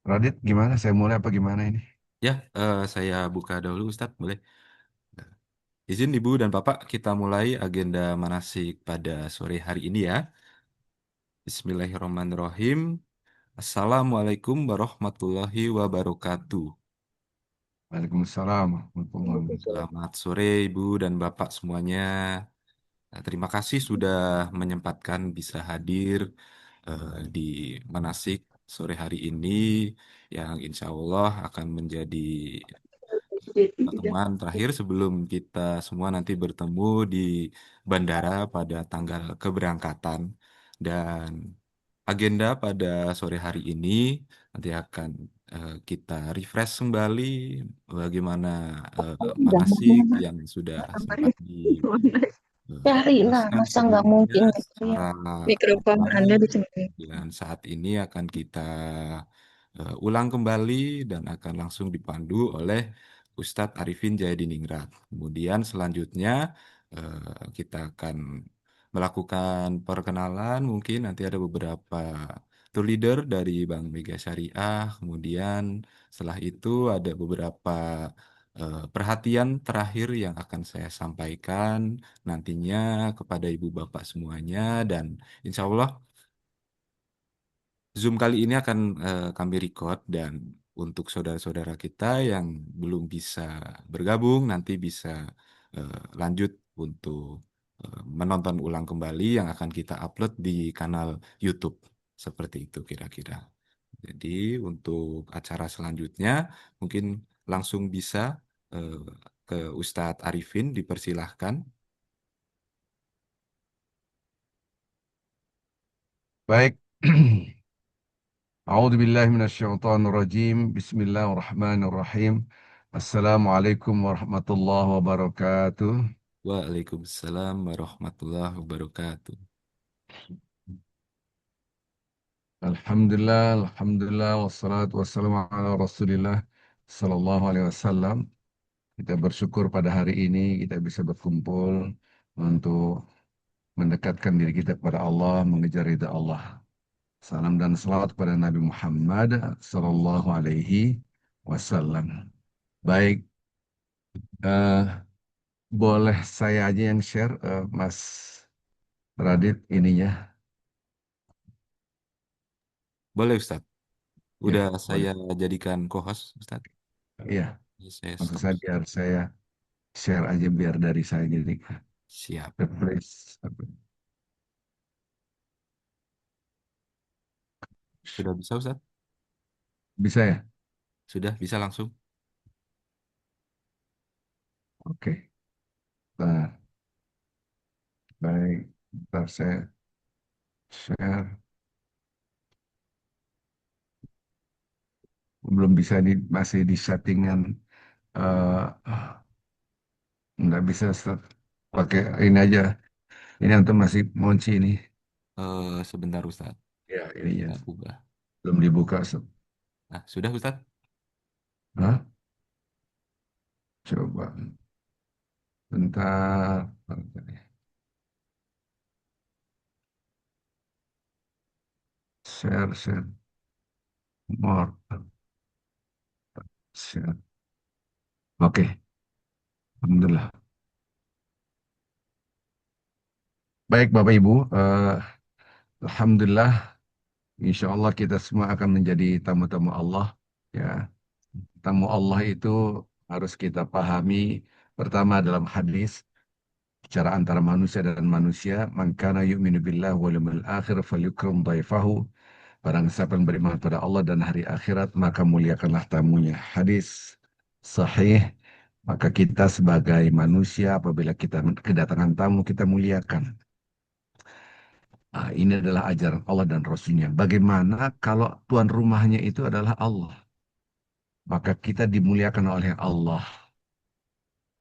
Radit, gimana? Saya mulai apa gimana ini? Ya, saya buka dahulu Ustadz, boleh? Izin Ibu dan Bapak, kita mulai agenda manasik pada sore hari ini ya. Bismillahirrahmanirrahim. Assalamualaikum warahmatullahi wabarakatuh. Waalaikumsalam warahmatullahi wabarakatuh. Selamat sore Ibu dan Bapak semuanya. Terima kasih sudah menyempatkan bisa hadir di manasik sore hari ini yang insya Allah akan menjadi pertemuan terakhir sebelum kita semua nanti bertemu di bandara pada tanggal keberangkatan. Dan agenda pada sore hari ini nanti akan kita refresh kembali bagaimana Udah manasik yang sudah sempat cari lah, dijelaskan masa nggak sebelumnya mungkin gitu ya. secara Mikrofon Anda baik. disembunyikan. Dan saat ini akan kita ulang kembali dan akan langsung dipandu oleh Ustadz Arifin Jayadiningrat. Kemudian selanjutnya kita akan melakukan perkenalan, mungkin nanti ada beberapa tour leader dari Bank Mega Syariah. Kemudian setelah itu ada beberapa perhatian terakhir yang akan saya sampaikan nantinya kepada ibu bapak semuanya dan insya Allah Zoom kali ini akan kami record dan untuk saudara-saudara kita yang belum bisa bergabung nanti bisa lanjut untuk menonton ulang kembali yang akan kita upload di kanal YouTube. Seperti itu kira-kira. Jadi untuk acara selanjutnya mungkin langsung bisa eh, ke Ustadz Arifin dipersilahkan. Baik. A'udzu billahi minasyaitonir rajim. Bismillahirrahmanirrahim. Assalamualaikum warahmatullahi wabarakatuh. Waalaikumsalam warahmatullahi wabarakatuh. Alhamdulillah, wassalatu wassalamu ala Rasulillah sallallahu alaihi wasallam. Kita bersyukur pada hari ini kita bisa berkumpul untuk mendekatkan diri kita kepada Allah, mengejar ridha Allah. Salam dan salawat kepada Nabi Muhammad sallallahu alaihi wasallam. Baik, eh, boleh saya aja yang share, Mas Radit ininya. Boleh Ustadz. Udah Ya, saya boleh. jadikan co-host Ustadz. Iya, Saya maksud stop. saya biar saya share aja biar dari saya jadi Siap. replace. Sudah bisa Ustadz? Bisa ya? Sudah bisa langsung? Oke. Nah, baik. Ntar saya share. Belum bisa di masih di settingan, eh nggak bisa pakai ini aja. Ini untuk masih Monci ini. Sebentar Ustadz. Ya, ininya Saya ubah. belum dibuka. Nah, sudah Ustadz? Hah? Coba bentar. Share more. Share. Oke, Alhamdulillah. Baik Bapak Ibu, Alhamdulillah, Insya Allah kita semua akan menjadi tamu-tamu Allah. Ya, tamu Allah itu harus kita pahami pertama dalam hadis bicara antara manusia dan manusia. Man kana yu'minu billahi wal yawmil akhir falyukrim dhaifahu. Barang siapa yang beriman pada Allah dan hari akhirat, maka muliakanlah tamunya. Hadis sahih, maka kita sebagai manusia apabila kita kedatangan tamu, kita muliakan. Ini adalah ajaran Allah dan Rasulnya. Bagaimana kalau tuan rumahnya itu adalah Allah? Maka kita dimuliakan oleh Allah.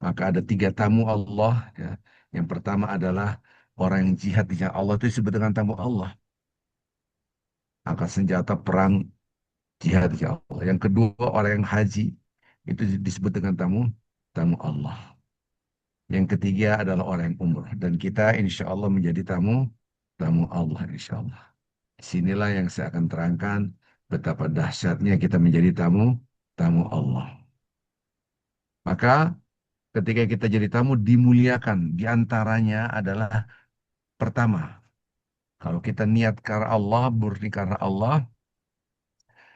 Maka ada tiga tamu Allah. Ya. Yang pertama adalah orang yang jihad di jalan Allah itu disebut dengan tamu Allah. Angkat senjata perang jihad di jalan Allah. Yang kedua orang yang haji itu disebut dengan tamu Allah. Yang ketiga adalah orang yang umrah. Dan kita insya Allah menjadi tamu Allah insya Allah. Sinilah yang saya akan terangkan betapa dahsyatnya kita menjadi tamu Allah. Maka ketika kita jadi tamu dimuliakan. Di antaranya adalah pertama, kalau kita niat karena Allah, murni karena Allah,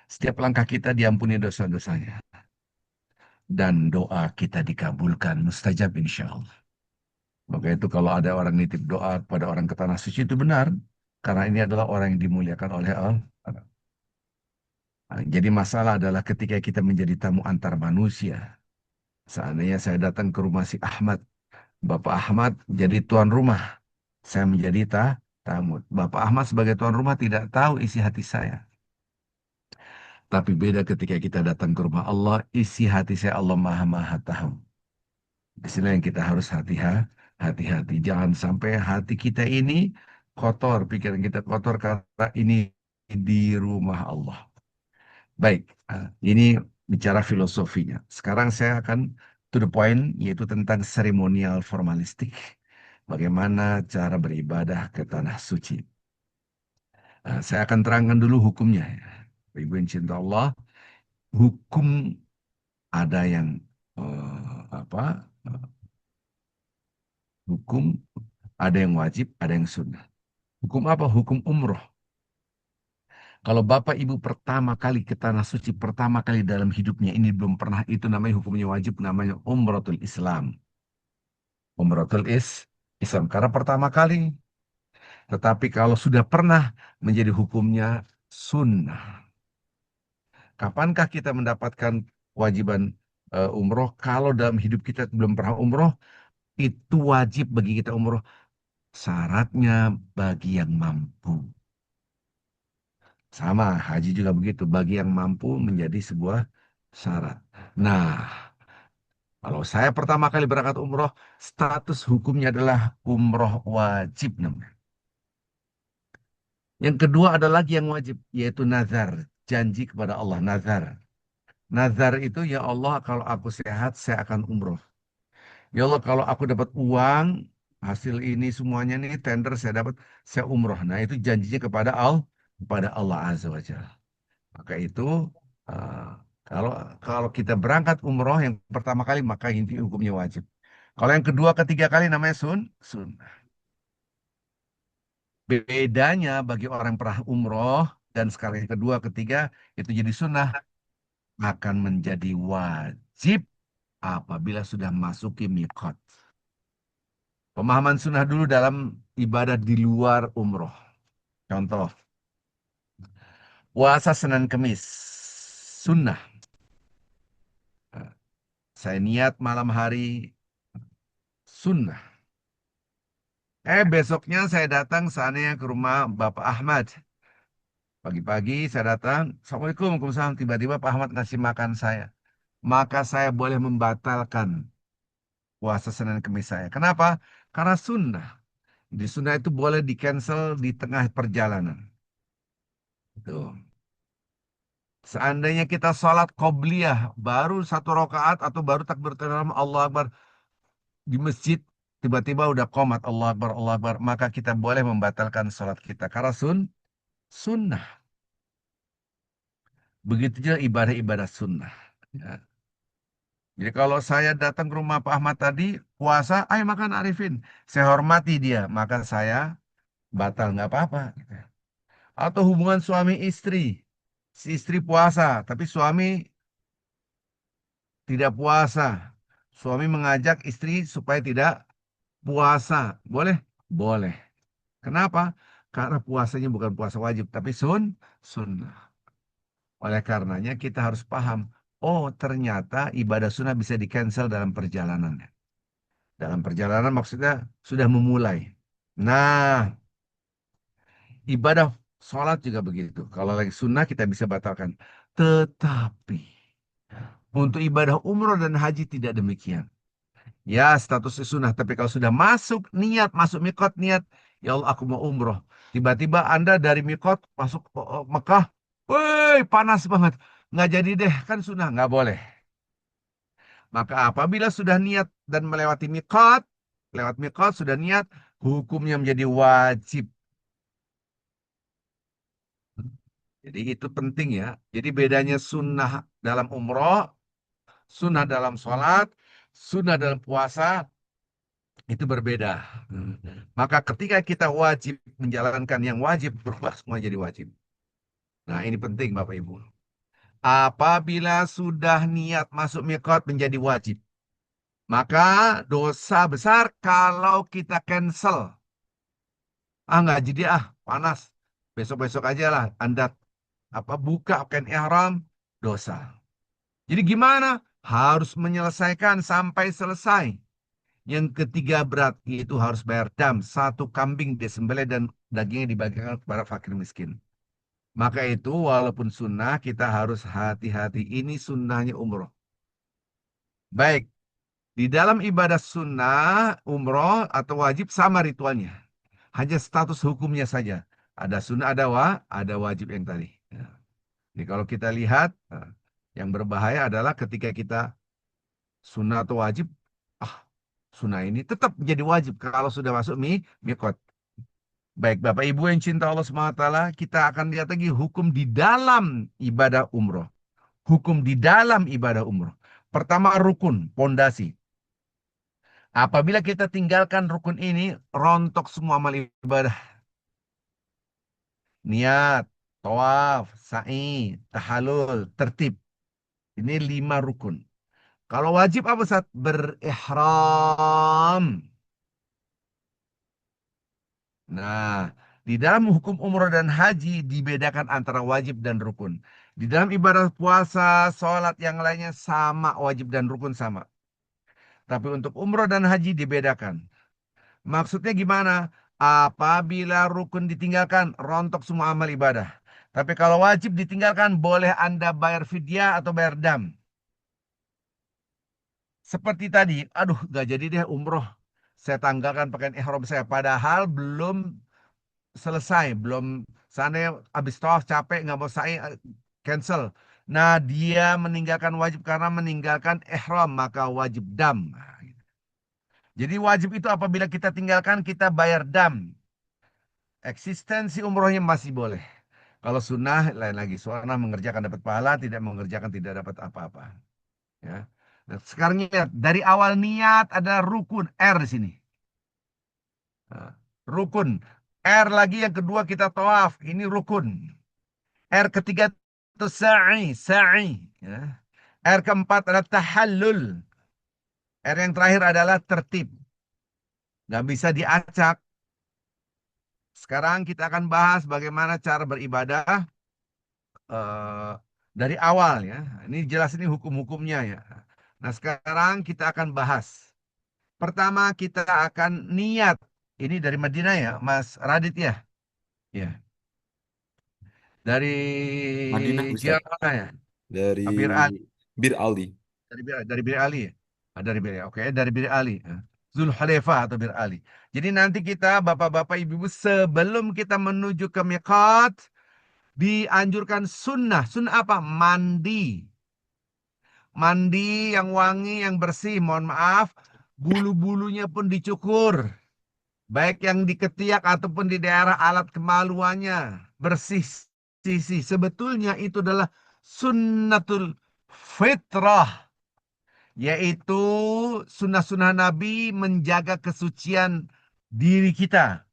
setiap langkah kita diampuni dosa-dosanya. Dan doa kita dikabulkan, mustajab insya Allah. Maka itu kalau ada orang nitip doa kepada orang ke tanah suci itu benar. Karena ini adalah orang yang dimuliakan oleh Allah. Jadi masalah adalah ketika kita menjadi tamu antar manusia. Seandainya saya datang ke rumah si Ahmad, Bapak Ahmad jadi tuan rumah. Saya menjadi tamu. Bapak Ahmad sebagai tuan rumah tidak tahu isi hati saya. Tapi beda ketika kita datang ke rumah Allah, isi hati saya Allah maha tahu. Di sini yang kita harus hati-hati. Jangan sampai hati kita ini kotor, pikiran kita kotor karena ini di rumah Allah. Baik, ini bicara filosofinya. Sekarang saya akan to the point, yaitu tentang seremonial formalistik. Bagaimana cara beribadah ke tanah suci. Saya akan terangkan dulu hukumnya. Ibu yang cinta Allah, hukum ada yang apa? Hukum ada yang wajib, ada yang sunnah. Hukum apa? Hukum umroh. Kalau Bapak Ibu pertama kali ke tanah suci, pertama kali dalam hidupnya ini belum pernah, itu namanya hukumnya wajib, namanya umratul Islam. Umratul Islam, karena pertama kali. Tetapi kalau sudah pernah menjadi hukumnya sunnah. Kapankah kita mendapatkan kewajiban umroh? Kalau dalam hidup kita belum pernah umroh, itu wajib bagi kita umroh. Syaratnya bagi yang mampu. Sama, haji juga begitu. Bagi yang mampu menjadi sebuah syarat. Nah, kalau saya pertama kali berangkat umroh, status hukumnya adalah umroh wajib namanya. Yang kedua ada lagi yang wajib, yaitu nazar. Janji kepada Allah, nazar. Nazar itu, ya Allah, kalau aku sehat, saya akan umroh. Ya Allah, kalau aku dapat uang, hasil ini semuanya nih, tender saya dapat, saya umroh. Nah, itu janjinya kepada Allah Azza wa Jalla. Maka itu eh, kalau kalau kita berangkat umroh yang pertama kali maka inti hukumnya wajib. Kalau yang kedua, ketiga kali namanya sunnah. Bedanya bagi orang yang pernah umroh dan sekarang yang kedua, ketiga itu jadi sunnah akan menjadi wajib apabila sudah masuki miqat. Pemahaman sunnah dulu dalam ibadah di luar umroh. Contoh, puasa Senin Kemis. Sunnah. Saya niat malam hari sunnah. Besoknya saya datang seandainya ke rumah Bapak Ahmad. Pagi-pagi saya datang, Assalamualaikum, Waalaikumsalam. Tiba-tiba Pak Ahmad ngasih makan saya. Maka saya boleh membatalkan puasa Senin Kemis saya. Kenapa? Karena sunnah. Di sunnah itu boleh di-cancel di tengah perjalanan. Itu. Seandainya kita sholat qobliyah, baru satu rakaat atau baru takbiratul ihram Allah Akbar di masjid, tiba-tiba udah qomat Allah Akbar, maka kita boleh membatalkan sholat kita. Karena sunnah. Begitu juga ibadah-ibadah sunnah. Ya. Jadi kalau saya datang ke rumah Pak Ahmad tadi, puasa, ayo makan Arifin. Saya hormati dia, maka saya batal nggak apa-apa. Gitu. Atau hubungan suami istri. Si istri puasa, tapi suami tidak puasa. Suami mengajak istri supaya tidak puasa. Boleh? Boleh. Kenapa? Karena puasanya bukan puasa wajib, tapi sunnah. Oleh karenanya kita harus paham, oh ternyata ibadah sunnah bisa di-cancel dalam perjalanan. Dalam perjalanan maksudnya sudah memulai. Nah, ibadah sholat juga begitu. Kalau lagi sunnah kita bisa batalkan. Tetapi untuk ibadah umroh dan haji tidak demikian. Ya, statusnya sunnah. Tapi kalau sudah masuk niat, masuk mikot niat, ya Allah aku mau umroh. Tiba-tiba Anda dari mikot masuk Mekah, woi panas banget. Nggak jadi deh, kan sunnah. Nggak boleh. Maka apabila sudah niat dan melewati mikot, lewat mikot sudah niat, hukumnya menjadi wajib. Jadi itu penting ya. Jadi bedanya sunnah dalam umroh, sunnah dalam sholat, sunnah dalam puasa, itu berbeda. Hmm. Maka ketika kita wajib menjalankan yang wajib, berubah semua jadi wajib. Nah ini penting Bapak Ibu. Apabila sudah niat masuk mikot menjadi wajib, maka dosa besar kalau kita cancel. Ah nggak jadi panas. Besok-besok aja lah Anda buka kain ihram, dosa. Jadi gimana? Harus menyelesaikan sampai selesai. Yang ketiga berat, yaitu harus bayar dam. Satu kambing disembelih dan dagingnya dibagikan kepada fakir miskin. Maka itu walaupun sunnah, kita harus hati-hati. Ini sunnahnya umroh. Baik, di dalam ibadah sunnah, umroh atau wajib sama ritualnya. Hanya status hukumnya saja. Ada sunnah, ada wajib yang tadi. Ya. Jadi kalau kita lihat, yang berbahaya adalah ketika kita sunnah atau wajib, ah sunnah ini tetap menjadi wajib kalau sudah masuk mikot. Baik, Bapak Ibu yang cinta Allah SWT, kita akan lihat lagi hukum di dalam ibadah umroh. Hukum di dalam ibadah umroh. Pertama, rukun, pondasi. Apabila kita tinggalkan rukun ini, rontok semua amal ibadah. Niat, tawaf, sa'i, tahalul, tertib. Ini 5 rukun. Kalau wajib apa saat berihram? Nah, di dalam hukum umroh dan haji dibedakan antara wajib dan rukun. Di dalam ibadah puasa, sholat yang lainnya sama, wajib dan rukun sama. Tapi untuk umroh dan haji dibedakan. Maksudnya gimana? Apabila rukun ditinggalkan, rontok semua amal ibadah. Tapi kalau wajib ditinggalkan, boleh Anda bayar fidyah atau bayar dam. Seperti tadi, aduh gak jadi deh umroh. Saya tanggalkan pakaian ihram saya. Padahal belum selesai, belum sana habis tawaf capek nggak mau sa'i, cancel. Nah dia meninggalkan wajib karena meninggalkan ihram maka wajib dam. Nah, gitu. Jadi wajib itu apabila kita tinggalkan kita bayar dam. Eksistensi umrohnya masih boleh. Kalau sunnah lain lagi. Sunnah mengerjakan dapat pahala, tidak mengerjakan tidak dapat apa-apa. Ya. Nah, sekarang lihat dari awal niat ada rukun R di sini. Nah, rukun. R lagi yang kedua kita tawaf. Ini rukun. R ketiga itu sa'i. Ya. R keempat adalah tahallul. R yang terakhir adalah tertib. Nggak bisa diacak. Sekarang kita akan bahas bagaimana cara beribadah eh, dari awal ya. Ini jelas ini hukum-hukumnya ya. Nah sekarang kita akan bahas. Pertama kita akan niat. Ini dari Madinah ya, Mas Radit ya. Ya. Dari Madinah, Jiran Ustaz. mana ya? Dari Bir Ali. Bir Aldi. Dari Bir Ali. Dari Bir, oke, dari Bir Ali. Zulhulaifah atau Bir Ali. Jadi nanti kita bapak-bapak ibu-ibu sebelum kita menuju ke miqat dianjurkan sunnah. Sunnah apa? Mandi. Mandi yang wangi, yang bersih. Mohon maaf, bulu-bulunya pun dicukur. Baik yang di ketiak ataupun di daerah alat kemaluannya. Bersih sisi. Sebetulnya itu adalah sunnatul fitrah. Yaitu sunnah-sunnah Nabi menjaga kesucian diri kita.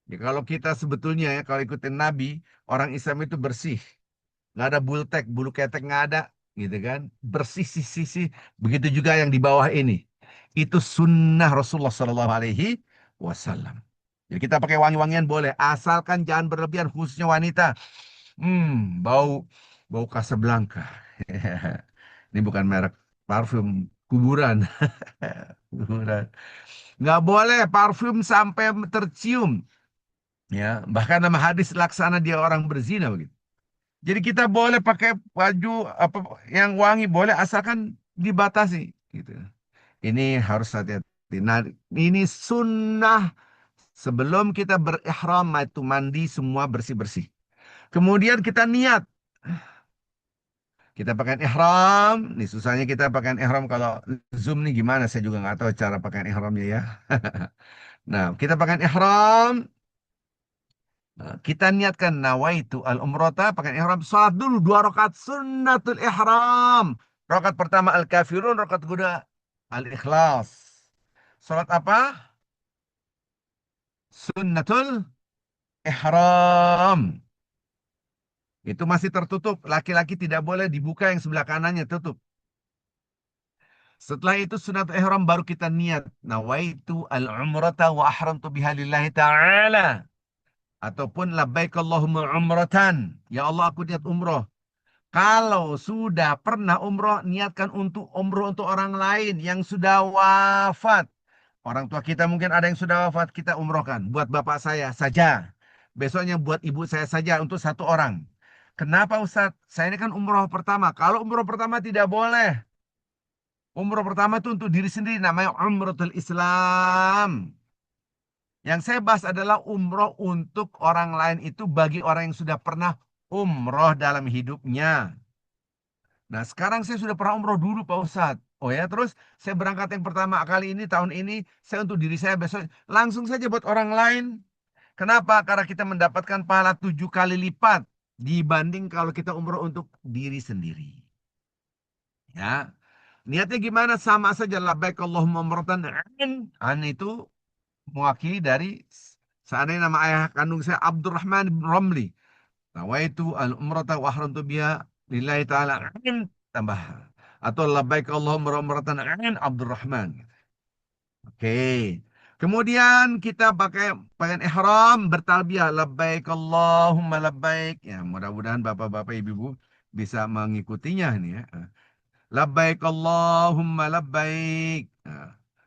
Ya, kalau kita sebetulnya ya, kalau ikutin Nabi, orang Islam itu bersih. Nggak ada bultek, bulu ketek nggak ada. Gitu kan. Bersih sisi. Begitu juga yang di bawah ini. Itu sunnah Rasulullah SAW. Jadi kita pakai wangi-wangian boleh. Asalkan jangan berlebihan khususnya wanita. Bau bau Casablanca. Ini bukan merek parfum kuburan. Kuburan. Nggak boleh parfum sampai tercium. Ya, bahkan nama hadis laksana dia orang berzina begitu. Jadi kita boleh pakai baju apa yang wangi boleh asalkan dibatasi gitu. Ini harus hati-hati. Nah, ini sunnah sebelum kita berihram itu mandi semua bersih-bersih. Kemudian kita niat. Kita pakai ihram. Nih susahnya kita pakai ihram kalau Zoom nih gimana? Saya juga nggak tahu cara pakai ihramnya ya. Nah, kita pakai ihram. Kita niatkan nawaitu al-umrata pakai ihram. Salat dulu 2 rakaat sunnatul ihram. Rakaat pertama al-kafirun, rakaat kedua al-ikhlas. Salat apa? Sunnatul ihram. Itu masih tertutup. Laki-laki tidak boleh dibuka, yang sebelah kanannya tutup. Setelah itu sunat ihram baru kita niat. Nawaitu al-umrata wa ahramtu biha lillahi ta'ala. Ataupun labbaik Allahumma umratan. Ya Allah, aku niat umroh. Kalau sudah pernah umroh, niatkan untuk umroh untuk orang lain yang sudah wafat. Orang tua kita mungkin ada yang sudah wafat, kita umrohkan. Buat bapak saya saja. Besoknya buat ibu saya saja untuk 1 orang. Kenapa Ustadz? Saya ini kan umroh pertama. Kalau umroh pertama tidak boleh. Umroh pertama itu untuk diri sendiri, namanya umrohul Islam. Yang saya bahas adalah umroh untuk orang lain, itu bagi orang yang sudah pernah umroh dalam hidupnya. Nah, sekarang saya sudah pernah umroh dulu Pak Ustadz. Oh ya, terus saya berangkat yang pertama kali ini, tahun ini, saya untuk diri saya, besok langsung saja buat orang lain. Kenapa? Karena kita mendapatkan pahala 7 kali lipat dibanding kalau kita umroh untuk diri sendiri. Ya, niatnya gimana? Sama saja, labbaik Allahumma umratan. An itu mewakili dari, seandainya nama ayah kandung saya Abdurrahman bin Romli. Nawaitu al-umrata wa ahramtu biha lillahi ta'ala. Tambah. Atau labbaik Allahumma umratan Abdurrahman. Oke. Kemudian kita pakai pakaian ihram, bertalbiyah labbaik Allahumma labbaik. Ya, mudah-mudahan bapak-bapak ibu-ibu bisa mengikutinya ini ya. Labbaik Allahumma labbaik.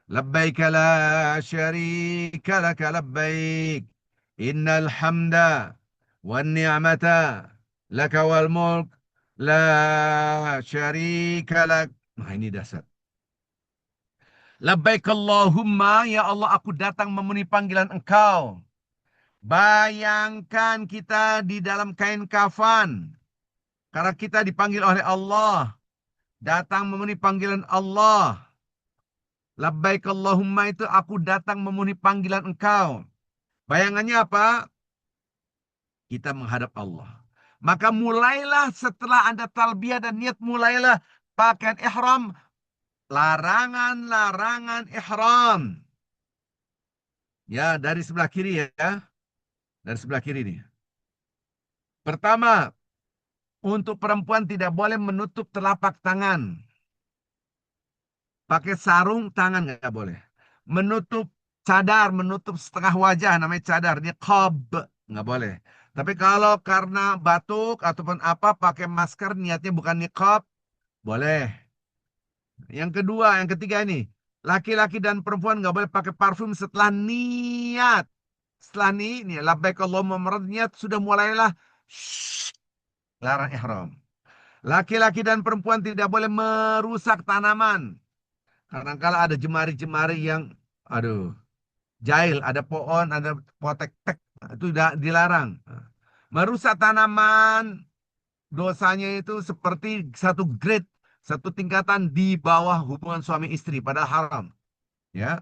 Labbaik la syarika laka labbaik. Innal hamda wan ni'mata laka wal mulk la syarika lak. Nah, ini dasar. Labbaik Allahumma, ya Allah, aku datang memenuhi panggilan Engkau. Bayangkan kita di dalam kain kafan. Karena kita dipanggil oleh Allah. Datang memenuhi panggilan Allah. Labbaik Allahumma itu aku datang memenuhi panggilan Engkau. Bayangannya apa? Kita menghadap Allah. Maka mulailah setelah Anda talbiyah dan niat, mulailah pakaian ihram. Larangan-larangan ihram. Ya, dari sebelah kiri ya. Dari sebelah kiri nih. Pertama, untuk perempuan tidak boleh menutup telapak tangan. Pakai sarung tangan nggak boleh. Menutup cadar, menutup setengah wajah, namanya cadar. Niqab, nggak boleh. Tapi kalau karena batuk ataupun apa, pakai masker, niatnya bukan niqab, boleh. Yang kedua, yang ketiga ini. Laki-laki dan perempuan nggak boleh pakai parfum setelah niat. Setelah ini labbaik Allahumma umrah, niat sudah mulailah. Shh, larang ihram. Laki-laki dan perempuan tidak boleh merusak tanaman. Kadang-kala ada jemari-jemari yang, aduh, jahil, ada pohon, ada potek-tek, itu dilarang. Merusak tanaman, dosanya itu seperti satu grade, satu tingkatan di bawah hubungan suami istri, padahal haram. Ya.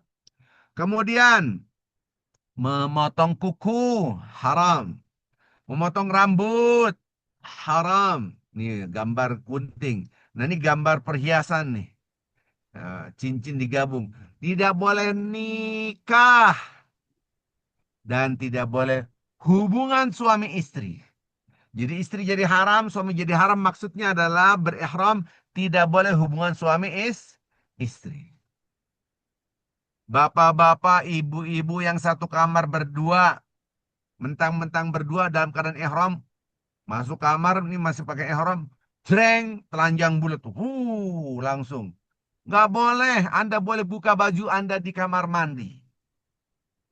Kemudian, memotong kuku, haram. Memotong rambut, haram. Nih gambar gunting. Nah, ini gambar perhiasan nih. Cincin digabung. Tidak boleh nikah. Dan tidak boleh hubungan suami istri. Jadi istri jadi haram, suami jadi haram. Maksudnya adalah berihram. Tidak boleh hubungan suami istri. Bapak-bapak, ibu-ibu yang satu kamar berdua. Mentang-mentang berdua dalam keadaan ihram. Masuk kamar ini masih pakai ihram. Jreng, telanjang bulat tuh. Langsung. Nggak boleh. Anda boleh buka baju Anda di kamar mandi.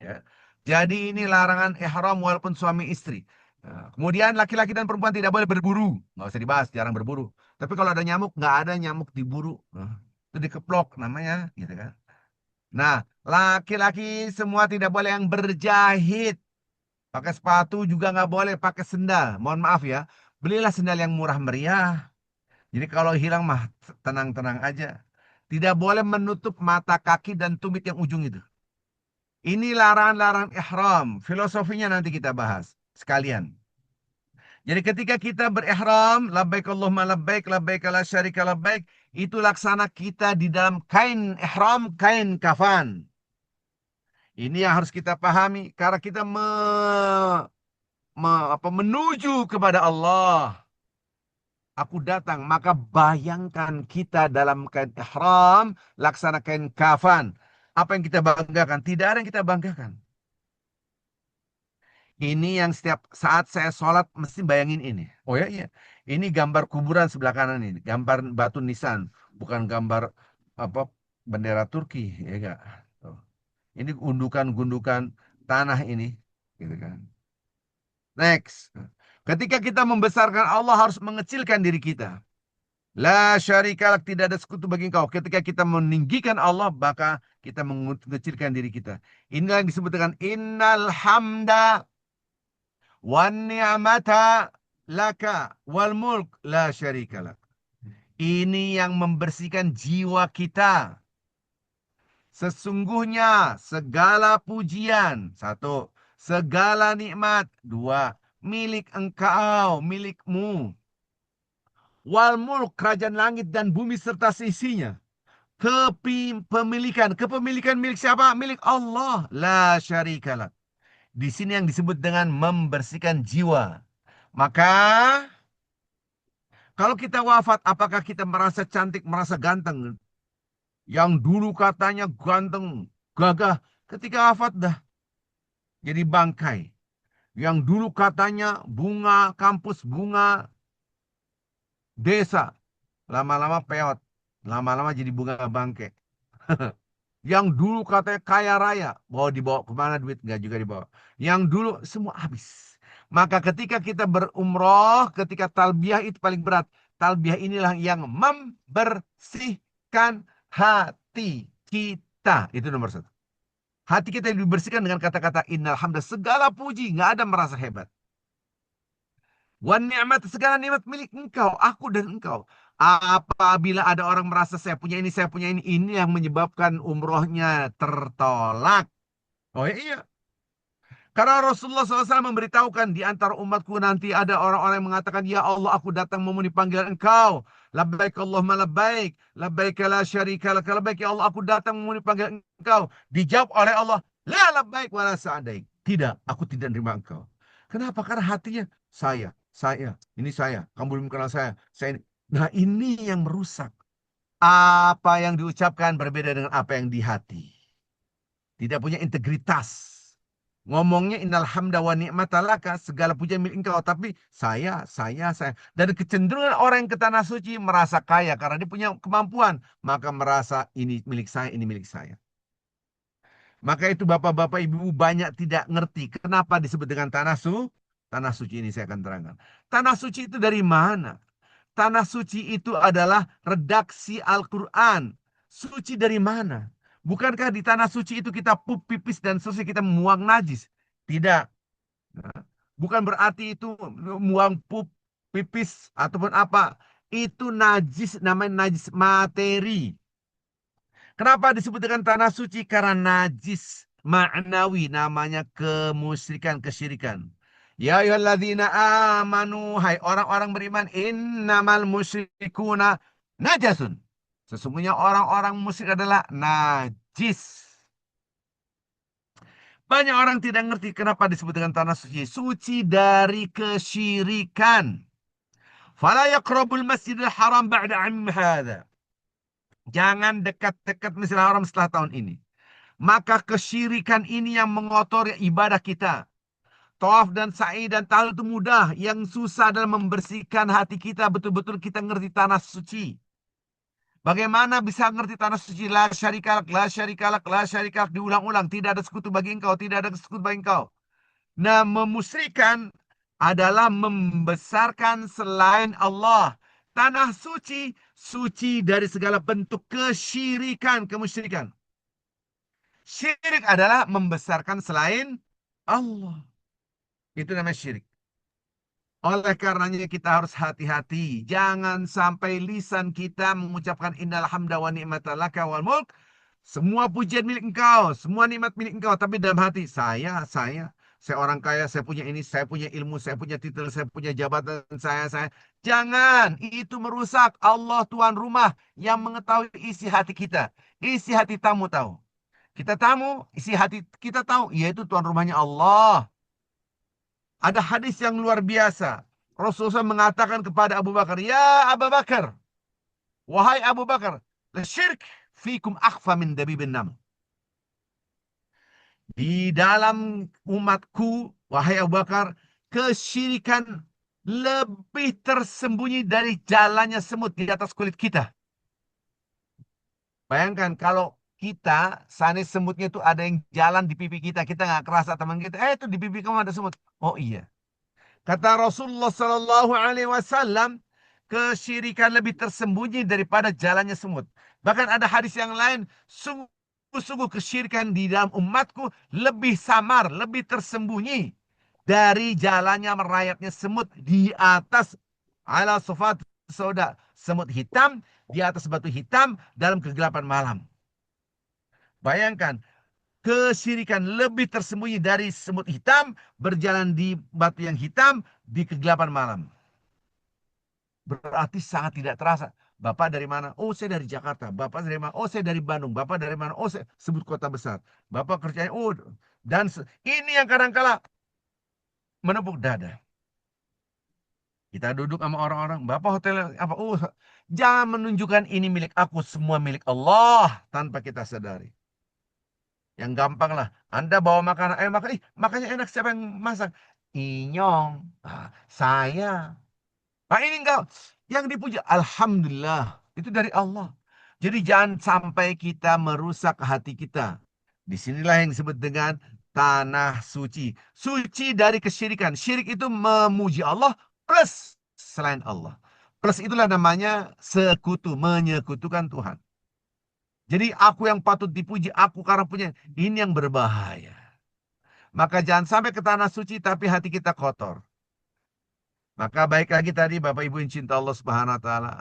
Ya. Jadi ini larangan ihram walaupun suami istri. Nah, kemudian laki-laki dan perempuan tidak boleh berburu. Nggak usah dibahas, jarang berburu. Tapi kalau ada nyamuk, nggak ada nyamuk diburu. Nah, itu dikeplok namanya, gitu kan. Nah, laki-laki semua tidak boleh yang berjahit. Pakai sepatu juga nggak boleh, pakai sendal. Mohon maaf ya, belilah sendal yang murah meriah. Jadi kalau hilang mah tenang-tenang aja. Tidak boleh menutup mata, kaki, dan tumit yang ujung itu. Ini larangan-larangan ihram. Filosofinya nanti kita bahas. sekalian. Jadi ketika kita berihram, labbaik Allahumma labbaik, labbaik la syarika labbaik, itu laksana kita di dalam kain ihram, kain kafan. Ini yang harus kita pahami karena kita menuju kepada Allah. Aku datang, maka bayangkan kita dalam kain ihram, laksana kain kafan. Apa yang kita banggakan? Tidak ada yang kita banggakan. Ini yang setiap saat saya sholat mesti bayangin ini. Oh ya, iya. Ini gambar kuburan sebelah kanan ini. Gambar batu nisan. Bukan gambar apa bendera Turki. Ya enggak? Tuh. Ini gundukan-gundukan tanah ini. Gitu kan. Next. Ketika kita membesarkan Allah harus mengecilkan diri kita. La syarikalak, tidak ada sekutu bagi engkau. Ketika kita meninggikan Allah, maka kita mengecilkan diri kita. Inilah yang disebut dengan innal hamda wan ni'mata laka wal mulk la syarikalak. Ini yang membersihkan jiwa kita. Sesungguhnya segala pujian, satu, segala nikmat, dua, milik engkau, milikmu. Wal mulk, kerajaan langit dan bumi serta seisinya. Kepemilikan milik siapa? Milik Allah. La syarikalah. Di sini yang disebut dengan membersihkan jiwa. Maka kalau kita wafat, apakah kita merasa cantik, merasa ganteng? Yang dulu katanya ganteng, gagah, ketika wafat dah jadi bangkai. Yang dulu katanya bunga kampus, bunga desa, lama-lama peot, lama-lama jadi bunga bangkai. Yang dulu katanya kaya raya, dibawa kemana duit? Nggak juga dibawa. Yang dulu semua habis. Maka ketika kita berumroh, ketika talbiyah itu paling berat. Talbiyah inilah yang membersihkan hati kita. Itu nomor satu. Hati kita dibersihkan dengan kata-kata innal hamda. Segala puji, nggak ada merasa hebat. Wan ni'mat, segala nikmat milik engkau, aku dan engkau. Apabila ada orang merasa saya punya ini yang menyebabkan umrohnya tertolak. Oh iya. Karena Rasulullah SAW memberitahukan di antara umatku nanti ada orang-orang yang mengatakan, ya Allah, aku datang memenuhi panggilan engkau. Labbaik Allahumma labbaik. Labbaik la syarika lak. Labbaik ya Allah, aku datang memenuhi panggilan engkau. Dijawab oleh Allah, la labbaik wa la sa'adaik. Tidak, aku tidak menerima engkau. Kenapa? Karena hatinya, ini saya. Kamu belum kenal saya ini. Nah, ini yang merusak. Apa yang diucapkan berbeda dengan apa yang di hati. Tidak punya integritas. Ngomongnya innal hamda wa ni'mata laka, segala pujian milik engkau, tapi saya. Dan kecenderungan orang yang ke tanah suci merasa kaya karena dia punya kemampuan, maka merasa ini milik saya, ini milik saya. Maka itu bapak-bapak ibu banyak tidak ngerti kenapa disebut dengan tanah suci. Ini saya akan terangkan. Tanah suci itu dari mana? Tanah suci itu adalah redaksi Al-Quran. Suci dari mana? Bukankah di tanah suci itu kita pup, pipis, dan seterusnya kita membuang najis? Tidak. Nah, bukan berarti itu membuang pup, pipis, ataupun apa. Itu najis, namanya najis materi. Kenapa disebut dengan tanah suci? Karena najis ma'nawi, namanya kemusyrikan, kesyirikan. Ya ayyuhalladzina amanu, hai orang-orang beriman, innamal musyrikuna najasun. Sesungguhnya orang-orang musyrik adalah najis. Banyak orang tidak ngerti kenapa disebut dengan tanah suci. Suci dari kesyirikan. Fala yaqrabul masjidil haram ba'da 'am hadha. Jangan dekat-dekat Masjidil Haram setelah tahun ini. Maka kesyirikan ini yang mengotori ibadah kita. Tawaf dan sa'i dan tahlil itu mudah. Yang susah adalah membersihkan hati kita. Betul-betul kita ngerti tanah suci. Bagaimana bisa ngerti tanah suci? La syarikalak, la syarikalak, la syarikalak. Diulang-ulang. Tidak ada sekutu bagi engkau. Tidak ada sekutu bagi engkau. Nah, memusyrikan adalah membesarkan selain Allah. Tanah suci, suci dari segala bentuk kesyirikan, kemusyrikan. Syirik adalah membesarkan selain Allah. Itu namanya syirik. Oleh karenanya kita harus hati-hati. Jangan sampai lisan kita mengucapkan innal hamda wa ni'mata laka wal mulk. Semua pujian milik engkau. Semua nikmat milik engkau. Tapi dalam hati, saya. Saya orang kaya, saya punya ini, saya punya ilmu, saya punya titel, saya punya jabatan, saya. Jangan, itu merusak. Allah tuan rumah yang mengetahui isi hati kita. Isi hati tamu tahu. Kita tamu, isi hati kita tahu, yaitu tuan rumahnya Allah. Ada hadis yang luar biasa. Rasulullah mengatakan kepada Abu Bakar, "Ya Abu Bakar, wahai Abu Bakar, syirk fikum akhfa min dabibin nam." Di dalam umatku, wahai Abu Bakar, kesyirikan lebih tersembunyi dari jalannya semut di atas kulit kita. Bayangkan kalau kita, sanis semutnya itu ada yang jalan di pipi kita nggak kerasa teman kita, itu di pipi kamu ada semut. Oh iya. Kata Rasulullah Sallallahu Alaihi Wasallam, kesyirikan lebih tersembunyi daripada jalannya semut. Bahkan ada hadis yang lain, sungguh-sungguh kesyirikan di dalam umatku lebih samar, lebih tersembunyi dari jalannya merayapnya semut di atas ala sofat soda, semut hitam di atas batu hitam dalam kegelapan malam. Bayangkan, kesyirikan lebih tersembunyi dari semut hitam berjalan di batu yang hitam di kegelapan malam. Berarti sangat tidak terasa. Bapak dari mana? Oh, saya dari Jakarta. Bapak dari mana? Oh, saya dari Bandung. Bapak dari mana? Oh, saya sebut kota besar. Bapak kerjanya, oh, dan ini yang kadang-kala menepuk dada. Kita duduk sama orang-orang, Bapak hotel apa? Oh, jangan menunjukkan ini milik aku, semua milik Allah tanpa kita sadari. Yang gampang lah. Anda bawa makanan, makan, makannya enak, siapa yang masak? Inyong. Saya. Nah ini enggak. Yang dipuji, Alhamdulillah. Itu dari Allah. Jadi jangan sampai kita merusak hati kita. Disinilah yang disebut dengan tanah suci. Suci dari kesyirikan. Syirik itu memuji Allah plus selain Allah. Plus itulah namanya sekutu, menyekutukan Tuhan. Jadi aku yang patut dipuji, aku karena punya. Ini yang berbahaya. Maka jangan sampai ke tanah suci tapi hati kita kotor. Maka baik lagi tadi Bapak Ibu yang cinta Allah Subhanahu wa taala.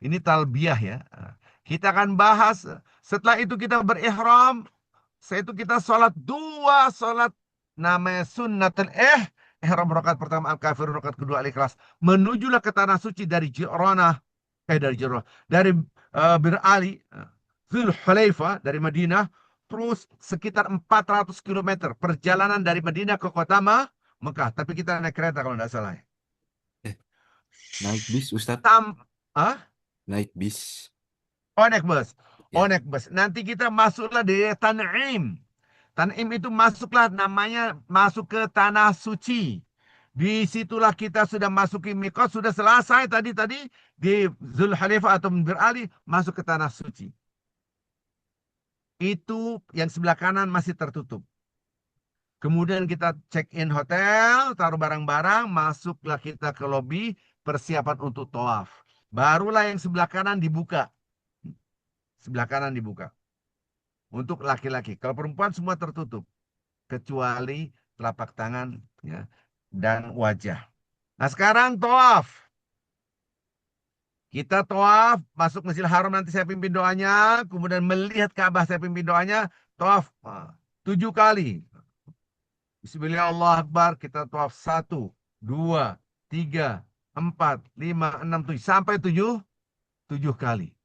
Ini talbiyah ya. Kita akan bahas setelah itu kita berihram. Setelah itu kita sholat dua sholat namanya sunnatul ihram rakaat pertama al-kafir, rakaat kedua al-ikhlas. Menujulah ke tanah suci dari Jiranah dari Bir Ali, Dzul Hulaifah dari Madinah, terus sekitar 400 kilometer perjalanan dari Madinah ke kota Mekah. Tapi kita naik kereta kalau tidak salah. Eh, naik bis, Ustadz. Naik bis. Oh, naik bus. Ya. Naik bus. Nanti kita masuklah di Tan'im. Tan'im itu masuklah namanya masuk ke tanah suci. Disitulah kita sudah masuki mikot, sudah selesai tadi di Zulhalifah atau Bir Ali masuk ke tanah suci. Itu yang sebelah kanan masih tertutup. Kemudian kita check in hotel, taruh barang-barang, masuklah kita ke lobi, persiapan untuk tawaf. Barulah yang sebelah kanan dibuka. Sebelah kanan dibuka. Untuk laki-laki. Kalau perempuan semua tertutup. Kecuali telapak tangan ya, dan wajah. Nah sekarang tawaf. Kita tawaf, masuk Masjidil Haram nanti saya pimpin doanya. Kemudian melihat Ka'bah saya pimpin doanya. Tawaf 7 kali. Bismillah Allah Akbar. Kita tawaf 1, 2, 3, 4, 5, 6, 7. Sampai 7 kali.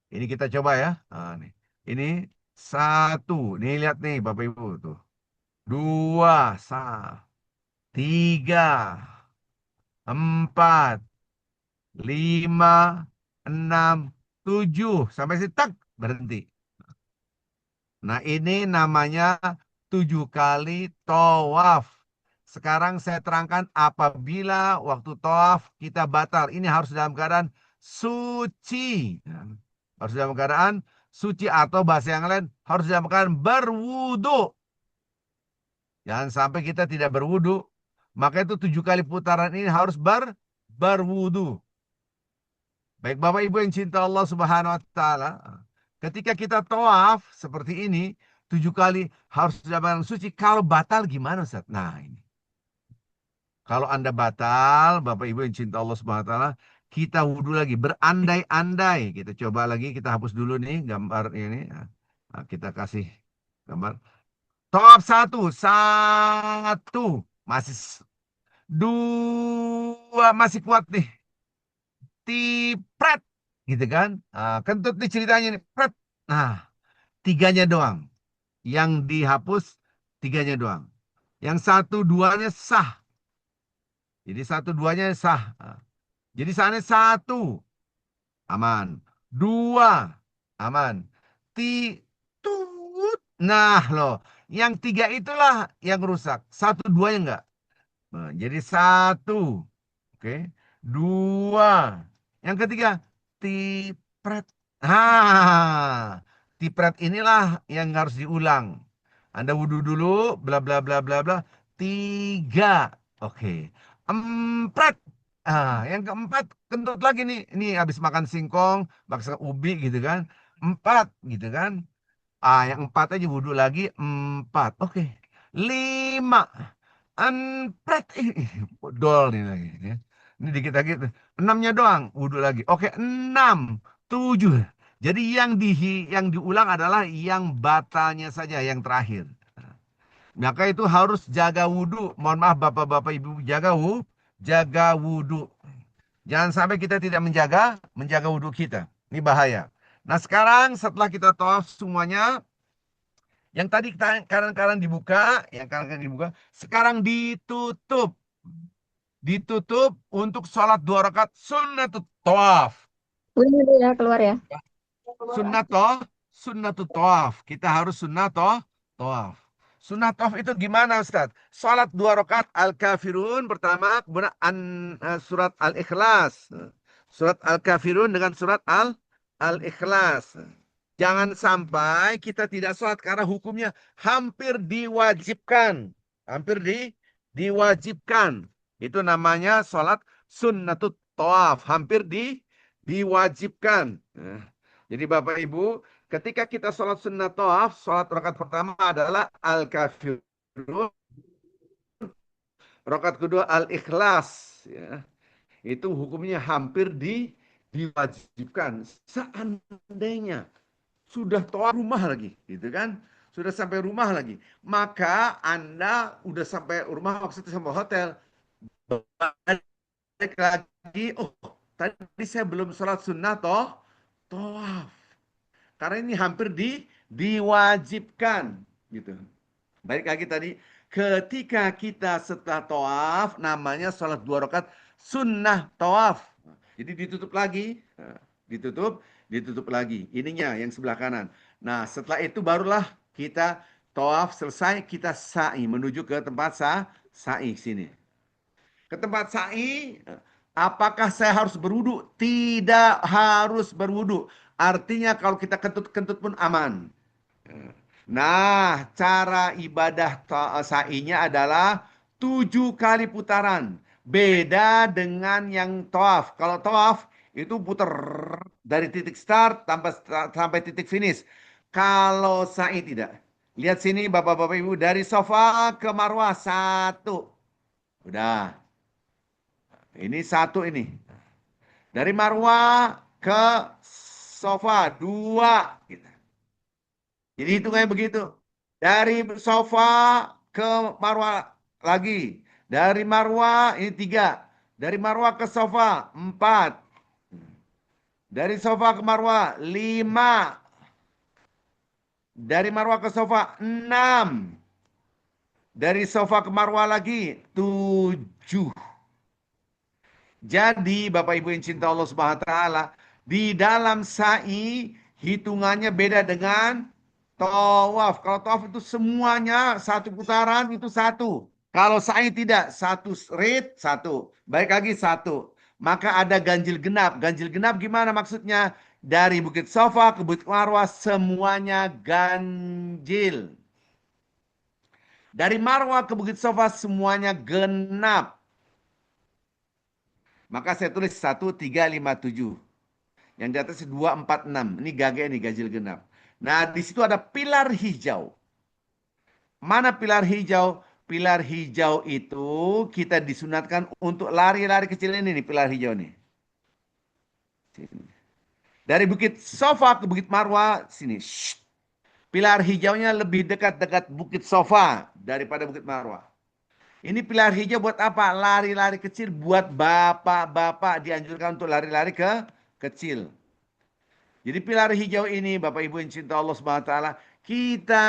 Ini kita coba ya. Nah, nih. Ini 1. Nih lihat nih Bapak Ibu tuh. 2, 3, 4, 5, 6, 7. Sampai situ tak berhenti. Nah ini namanya 7 kali tawaf. Sekarang saya terangkan apabila waktu tawaf kita batal. Ini harus dalam keadaan suci. Harus dalam keadaan suci atau bahasa yang lain harus dalam keadaan berwudu. Jangan sampai kita tidak berwudu. Maka itu 7 kali putaran ini harus berwudu. Baik Bapak Ibu yang cinta Allah Subhanahu wa taala, ketika kita tawaf seperti ini 7 kali harus dalam suci. Kalau batal gimana Ustaz? Nah ini. Kalau Anda batal, Bapak Ibu yang cinta Allah Subhanahu wa taala, kita wudhu lagi, berandai-andai. Kita coba lagi, kita hapus dulu nih gambar ini. Nah, kita kasih gambar. Top satu, satu. Masih dua, masih kuat nih. Tipret. Gitu kan. Kentut nih ceritanya nih. Pret. Nah, tiganya doang. Yang dihapus, tiganya doang. Yang satu, duanya sah. Jadi satu, duanya sah. Jadi sana satu. Aman. Dua. Aman. Tut. Nah loh. Yang tiga itulah yang rusak. Satu, duanya enggak. Nah, jadi satu. Oke. Dua. Yang ketiga. Tipret. Tipret inilah yang harus diulang. Anda wudhu dulu. Bla bla bla bla bla. Tiga. Oke. Empat. Yang keempat kentut lagi nih. Ini habis makan singkong, bakso ubi gitu kan. Empat gitu kan. Yang empat aja wudhu lagi. Empat. Oke. Lima. Empat. Dol nih lagi. Ya. Ini dikit lagi. Enamnya doang. Wudhu lagi. Oke. Enam. Tujuh. Jadi yang diulang adalah yang batalnya saja. Yang terakhir. Maka itu harus jaga wudhu. Mohon maaf bapak-bapak ibu. Jaga wudhu. Jangan sampai kita tidak menjaga wudhu kita. Ini bahaya. Nah sekarang setelah kita tawaf semuanya, yang tadi kanan-kanan dibuka, sekarang ditutup. Ditutup untuk sholat 2 rakaat sunnatut tawaf. Ini dulu ya keluar ya. Sunnatut tawaf. Kita harus tawaf. Sunnah tawaf itu gimana Ustaz? Salat 2 rakaat Al-Kafirun pertama, kemudian surat Al-Ikhlas. Surat Al-Kafirun dengan surat Al-Ikhlas. Jangan sampai kita tidak sholat karena hukumnya hampir diwajibkan. Hampir diwajibkan. Itu namanya sholat sunnatut tawaf. Hampir diwajibkan. Nah, jadi Bapak Ibu, ketika kita sholat sunnah tawaf, sholat rakaat pertama adalah Al-Kafirun. Rakaat kedua Al-Ikhlas. Ya. Itu hukumnya hampir diwajibkan. Seandainya sudah tawaf rumah lagi, gitu kan? Sudah sampai rumah lagi. Maka Anda udah sampai rumah, maksudnya sampai hotel. Balik lagi, oh tadi saya belum sholat sunnah tawaf. Karena ini hampir diwajibkan, gitu. Baik lagi tadi, ketika kita setelah tawaf, namanya sholat 2 rakaat sunnah tawaf. Jadi ditutup lagi, ditutup lagi. Ininya yang sebelah kanan. Nah, setelah itu barulah kita tawaf selesai, kita sa'i menuju ke tempat sa'i sini. Ke tempat sa'i, apakah saya harus berwudu? Tidak harus berwudu. Artinya kalau kita kentut-kentut pun aman. Nah, cara ibadah sa'inya adalah 7 kali putaran. Beda dengan yang tawaf. Kalau tawaf itu putar dari titik start sampai titik finish. Kalau sa'i tidak. Lihat sini Bapak-Bapak Ibu, dari sofa ke Marwah satu. Udah. Ini satu ini. Dari Marwah ke sofa dua. Gitu. Jadi hitungannya begitu. Dari sofa ke Marwah lagi. Dari Marwah ini 3. Dari Marwah ke sofa 4. Dari sofa ke Marwah 5. Dari Marwah ke sofa 6. Dari sofa ke Marwah lagi 7. Jadi Bapak Ibu yang cinta Allah Subhanahu wa taala, di dalam sa'i hitungannya beda dengan tawaf. Kalau tawaf itu semuanya satu putaran itu satu. Kalau sa'i tidak, satu rit satu. Baik lagi satu. Maka ada ganjil genap. Ganjil genap gimana maksudnya? Dari Bukit Safa ke Bukit Marwah semuanya ganjil. Dari Marwah ke Bukit Safa semuanya genap. Maka saya tulis 1357. Yang di atas 246. Ini gage nih ganjil genap. Nah, di situ ada pilar hijau. Mana pilar hijau? Pilar hijau itu kita disunatkan untuk lari-lari kecil ini nih, pilar hijau nih. Sini. Dari Bukit Safa ke Bukit Marwah sini. Shh. Pilar hijaunya lebih dekat-dekat Bukit Sofa daripada Bukit Marwah. Ini pilar hijau buat apa? Lari-lari kecil buat bapak-bapak dianjurkan untuk lari-lari ke kecil. Jadi pilar hijau ini Bapak Ibu yang cinta Allah Subhanahu wa taala, kita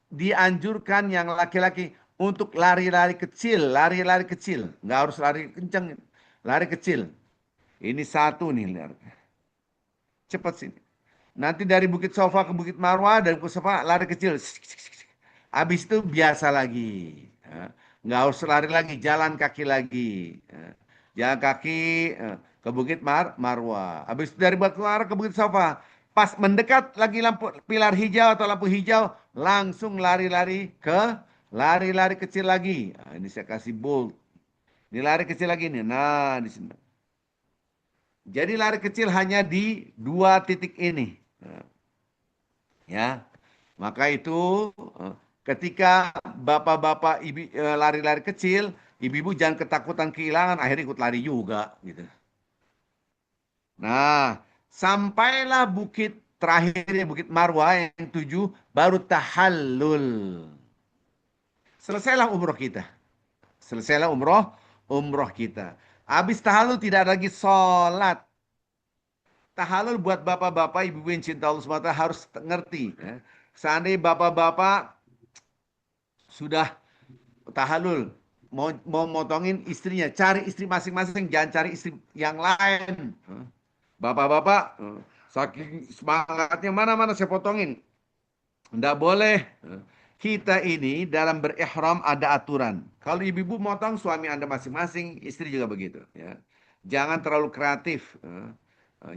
dianjurkan yang laki-laki untuk lari-lari kecil, lari-lari kecil. Nggak harus lari kencang, lari kecil. Ini satu nih, lihat. Cepat sini. Nanti dari Bukit Sofa ke Bukit Marwah, dari Bukit Sofa lari kecil. Habis itu biasa lagi. Nggak harus lari lagi, jalan kaki lagi. Jalan kaki ke Bukit Marwah. Habis itu dari Bukit Marwah ke Bukit Sofa. Pas mendekat lagi lampu pilar hijau atau lampu hijau, langsung lari-lari kecil lagi. Nah, ini saya kasih bold. Ini lari kecil lagi nih. Nah, di sini. Jadi lari kecil hanya di dua titik ini. Nah, ya. Maka itu ketika bapak-bapak lari-lari kecil, ibu-ibu jangan ketakutan kehilangan, akhirnya ikut lari juga gitu. Nah, sampailah bukit terakhirnya Bukit Marwah yang 7 baru tahallul. Selesailah umroh kita. Selesailah umroh kita. Habis tahallul tidak ada lagi sholat. Tahallul buat bapak-bapak, ibu-ibu yang cinta Allah SWT harus ngerti. Ya. Seandainya bapak-bapak sudah tahallul, mau motongin istrinya, cari istri masing-masing, jangan cari istri yang lain. Bapak-bapak, saking semangatnya mana-mana saya potongin. Tidak boleh. Kita ini dalam berihram ada aturan. Kalau ibu-ibu motong, suami Anda masing-masing, istri juga begitu. Ya. Jangan terlalu kreatif.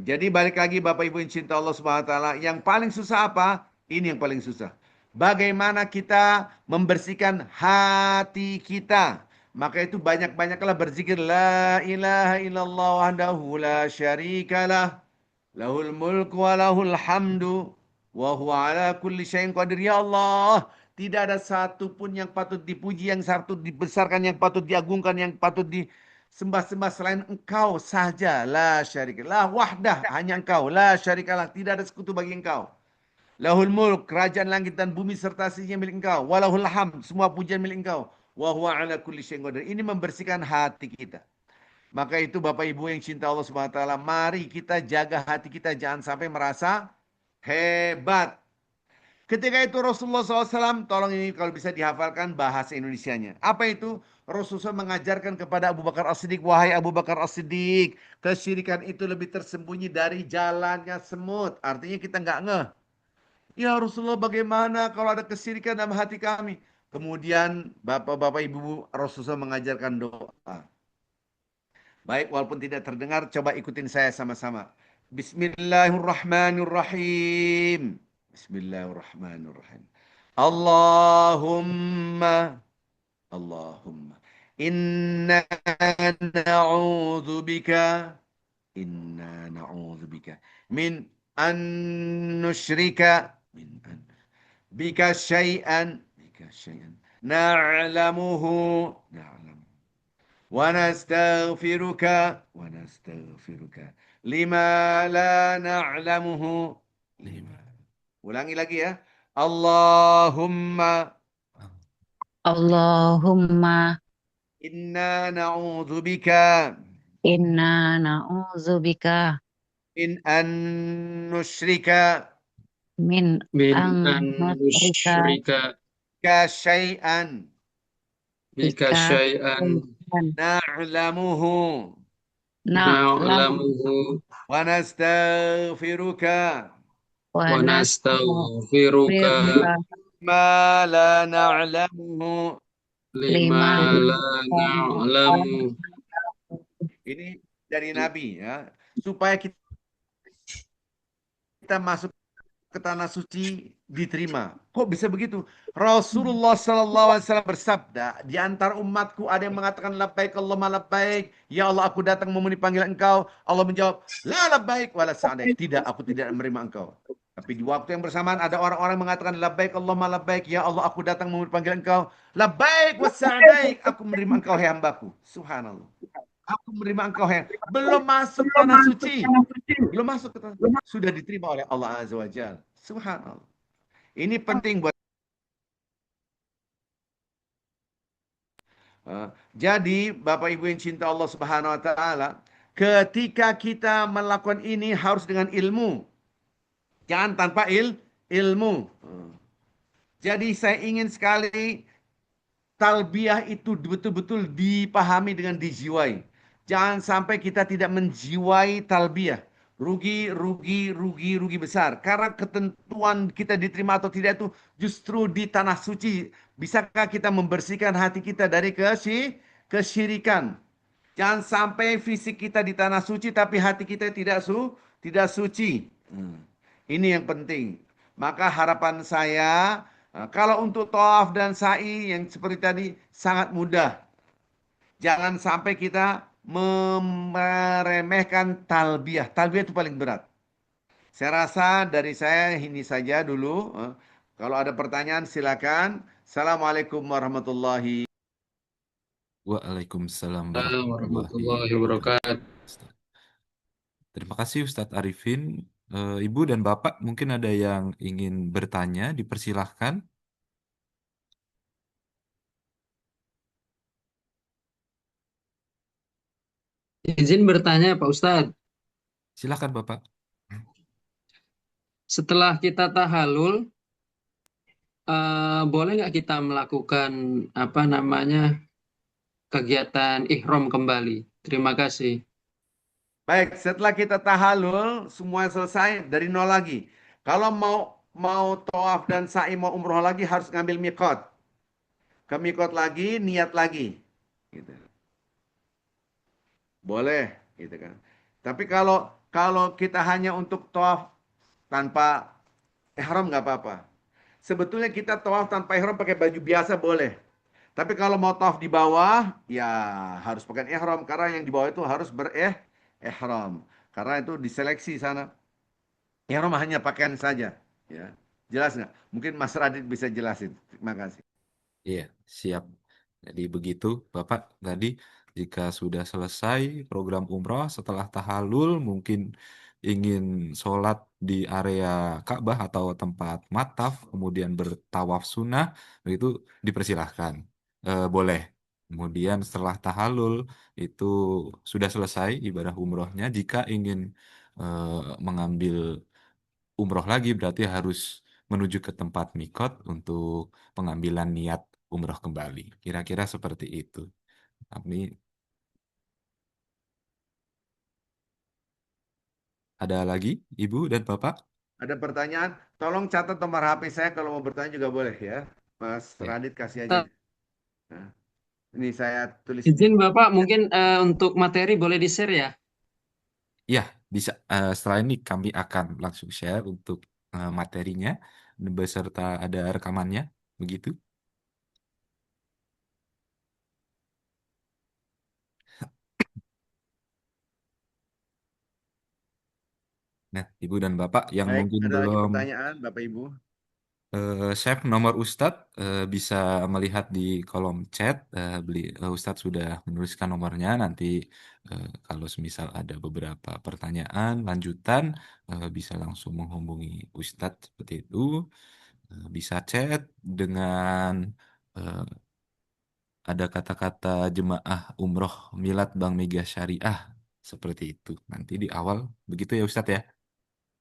Jadi balik lagi Bapak Ibu yang cinta Allah Subhanahu wa taala, yang paling susah apa? Ini yang paling susah. Bagaimana kita membersihkan hati kita? Maka itu banyak-banyaklah berzikir la ilaha illallah wahdahu la syarikalah lahul mulku wa lahul hamdu wa huwa ala kulli syai'in qadir. Ya Allah, tidak ada satu pun yang patut dipuji, yang patut dibesarkan, yang patut diagungkan, yang patut disembah-sembah selain Engkau saja. La syarikalah, wahdah, hanya Engkau. La syarikalah, tidak ada sekutu bagi Engkau. Lahul mulk, kerajaan langit dan bumi serta isinya milik Engkau. Walahul hamd, semua pujian milik Engkau. Wa huwa ala kulli syai'in qadir. Ini membersihkan hati kita. Maka itu Bapak Ibu yang cinta Allah Subhanahu wa taala, mari kita jaga hati kita jangan sampai merasa hebat. Ketika itu Rasulullah SAW, tolong ini kalau bisa dihafalkan bahasa Indonesianya. Apa itu? Rasulullah mengajarkan kepada Abu Bakar As-Siddiq, wahai Abu Bakar As-Siddiq, kesyirikan itu lebih tersembunyi dari jalannya semut. Artinya kita nggak ngeh. Ya Rasulullah, bagaimana kalau ada kesyirikan dalam hati kami? Kemudian bapak-bapak ibu Rasulullah mengajarkan doa. Baik, walaupun tidak terdengar, coba ikutin saya sama-sama. Bismillahirrahmanirrahim. Bismillahirrahmanirrahim. Allahumma, Allahumma. Inna na'udzubika, inna na'udzubika min an nusyrika, min an bika syai'an, na'lamuhu, ونستغفرك ونستغفرك لما لا نعلمه لما. Ulangi lagi ya. Allahumma Allahumma inna na'udzubika inna na'udzubika min an nusyrika min min an an nusyrika nusyrika bika syai'an bika bika syai'an syai'an na'lamuhu na'lamu na'lamuhu wa nastaghfiruka wa wa nastaghfiruka nastaghfiruka ma la na'lamuhu. lima lima la na'lamu. Ini dari Nabi ya, supaya kita masuk ke tanah suci diterima. Kok bisa begitu? Rasulullah SAW bersabda, di antara umatku ada yang mengatakan labbaik Allahumma labbaik, ya Allah aku datang memenuhi panggilan Engkau. Allah menjawab, la labbaik wala sa'daik, tidak, aku tidak menerima Engkau. Tapi di waktu yang bersamaan ada orang-orang mengatakan labbaik Allahumma labbaik, ya Allah aku datang memenuhi panggilan Engkau. Labbaik wa sa'daik, aku menerima Engkau hai hambaku. Subhanallah. Aku menerima Engkau hai. Belum masuk tanah suci. Belum masuk ke tanah. Sudah diterima oleh Allah Azza wa Jalla. Subhanallah. Ini penting buat. Jadi Bapak Ibu yang cinta Allah Subhanahu wa taala, ketika kita melakukan ini harus dengan ilmu. Jangan tanpa ilmu. Jadi saya ingin sekali talbiyah itu betul-betul dipahami dengan dijiwai. Jangan sampai kita tidak menjiwai talbiyah. Rugi, rugi, rugi, rugi besar. Karena ketentuan kita diterima atau tidak itu justru di tanah suci. Bisakah kita membersihkan hati kita dari kesyirikan? Jangan sampai fisik kita di tanah suci tapi hati kita tidak suci. Ini yang penting. Maka harapan saya, kalau untuk tawaf dan sa'i yang seperti tadi sangat mudah. Jangan sampai kita meremehkan talbiyah. Talbiyah itu paling berat. Saya rasa dari saya ini saja dulu. Kalau ada pertanyaan silakan. Assalamualaikum warahmatullahi. Waalaikumsalam warahmatullahi warahmatullahi wabarakatuh. wabarakatuh. Terima kasih Ustadz Arifin. Ibu dan Bapak mungkin ada yang ingin bertanya, dipersilahkan. Izin bertanya Pak Ustadz, Silakan Bapak. setelah kita tahallul, boleh nggak kita melakukan apa namanya kegiatan ihram kembali? Terima kasih. Baik, setelah kita tahallul, semua selesai dari nol lagi. Kalau mau tawaf dan sa'i mau umroh lagi harus ngambil mikot. Ke mikot lagi, niat lagi. Gitu. Boleh, gitu kan. Tapi kalau kalau kita hanya untuk tawaf tanpa ihram nggak apa-apa. Sebetulnya kita tawaf tanpa ihram pakai baju biasa boleh. Tapi kalau mau tawaf di bawah, ya harus pakai ihram karena yang di bawah itu harus ihram. Karena itu diseleksi sana. Ihram hanya pakaian saja, ya. Jelas nggak? Mungkin Mas Radit bisa jelasin. Terima kasih. Iya, siap. Jadi begitu, Bapak tadi jika sudah selesai program umroh setelah tahallul mungkin ingin sholat di area Ka'bah atau tempat mataf, kemudian bertawaf sunnah, begitu dipersilahkan. Boleh. Kemudian setelah tahallul itu sudah selesai ibadah umrohnya. Jika ingin mengambil umroh lagi berarti harus menuju ke tempat mikot untuk pengambilan niat umroh kembali. Kira-kira seperti itu. Tapi ada lagi, Ibu dan Bapak? Ada pertanyaan? Tolong catat nomor HP saya kalau mau bertanya juga boleh ya. Mas Ya, Radit kasih aja. Nah, ini saya tulis di. Izin Bapak, mungkin untuk materi boleh di-share ya? ya bisa. Setelah ini kami akan langsung share untuk materinya beserta ada rekamannya, begitu. Nah, Ibu dan Bapak yang Baik, mungkin ada lagi belum pertanyaan Bapak Ibu? Chef nomor Ustadz bisa melihat di kolom chat. Ustadz sudah menuliskan nomornya. Nanti kalau semisal ada beberapa pertanyaan lanjutan bisa langsung menghubungi Ustadz seperti itu. Bisa chat dengan eh, ada kata-kata jemaah umroh Milad Bank Mega Syariah seperti itu. Nanti di awal begitu ya Ustadz ya.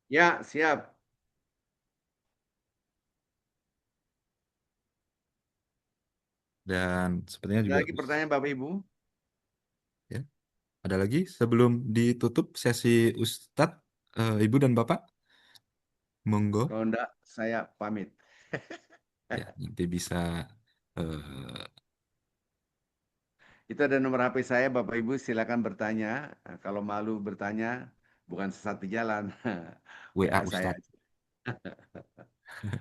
Ya, siap. Dan sepertinya Ada juga lagi pertanyaan Bapak Ibu? ya. Ada lagi sebelum ditutup sesi Ustadz, Ibu dan Bapak, monggo Kalau enggak, saya pamit. ya nanti bisa eh, Itu ada nomor HP saya, Bapak Ibu silakan bertanya. Kalau malu bertanya, bukan sesat di jalan. WA WA saya. Ustadz.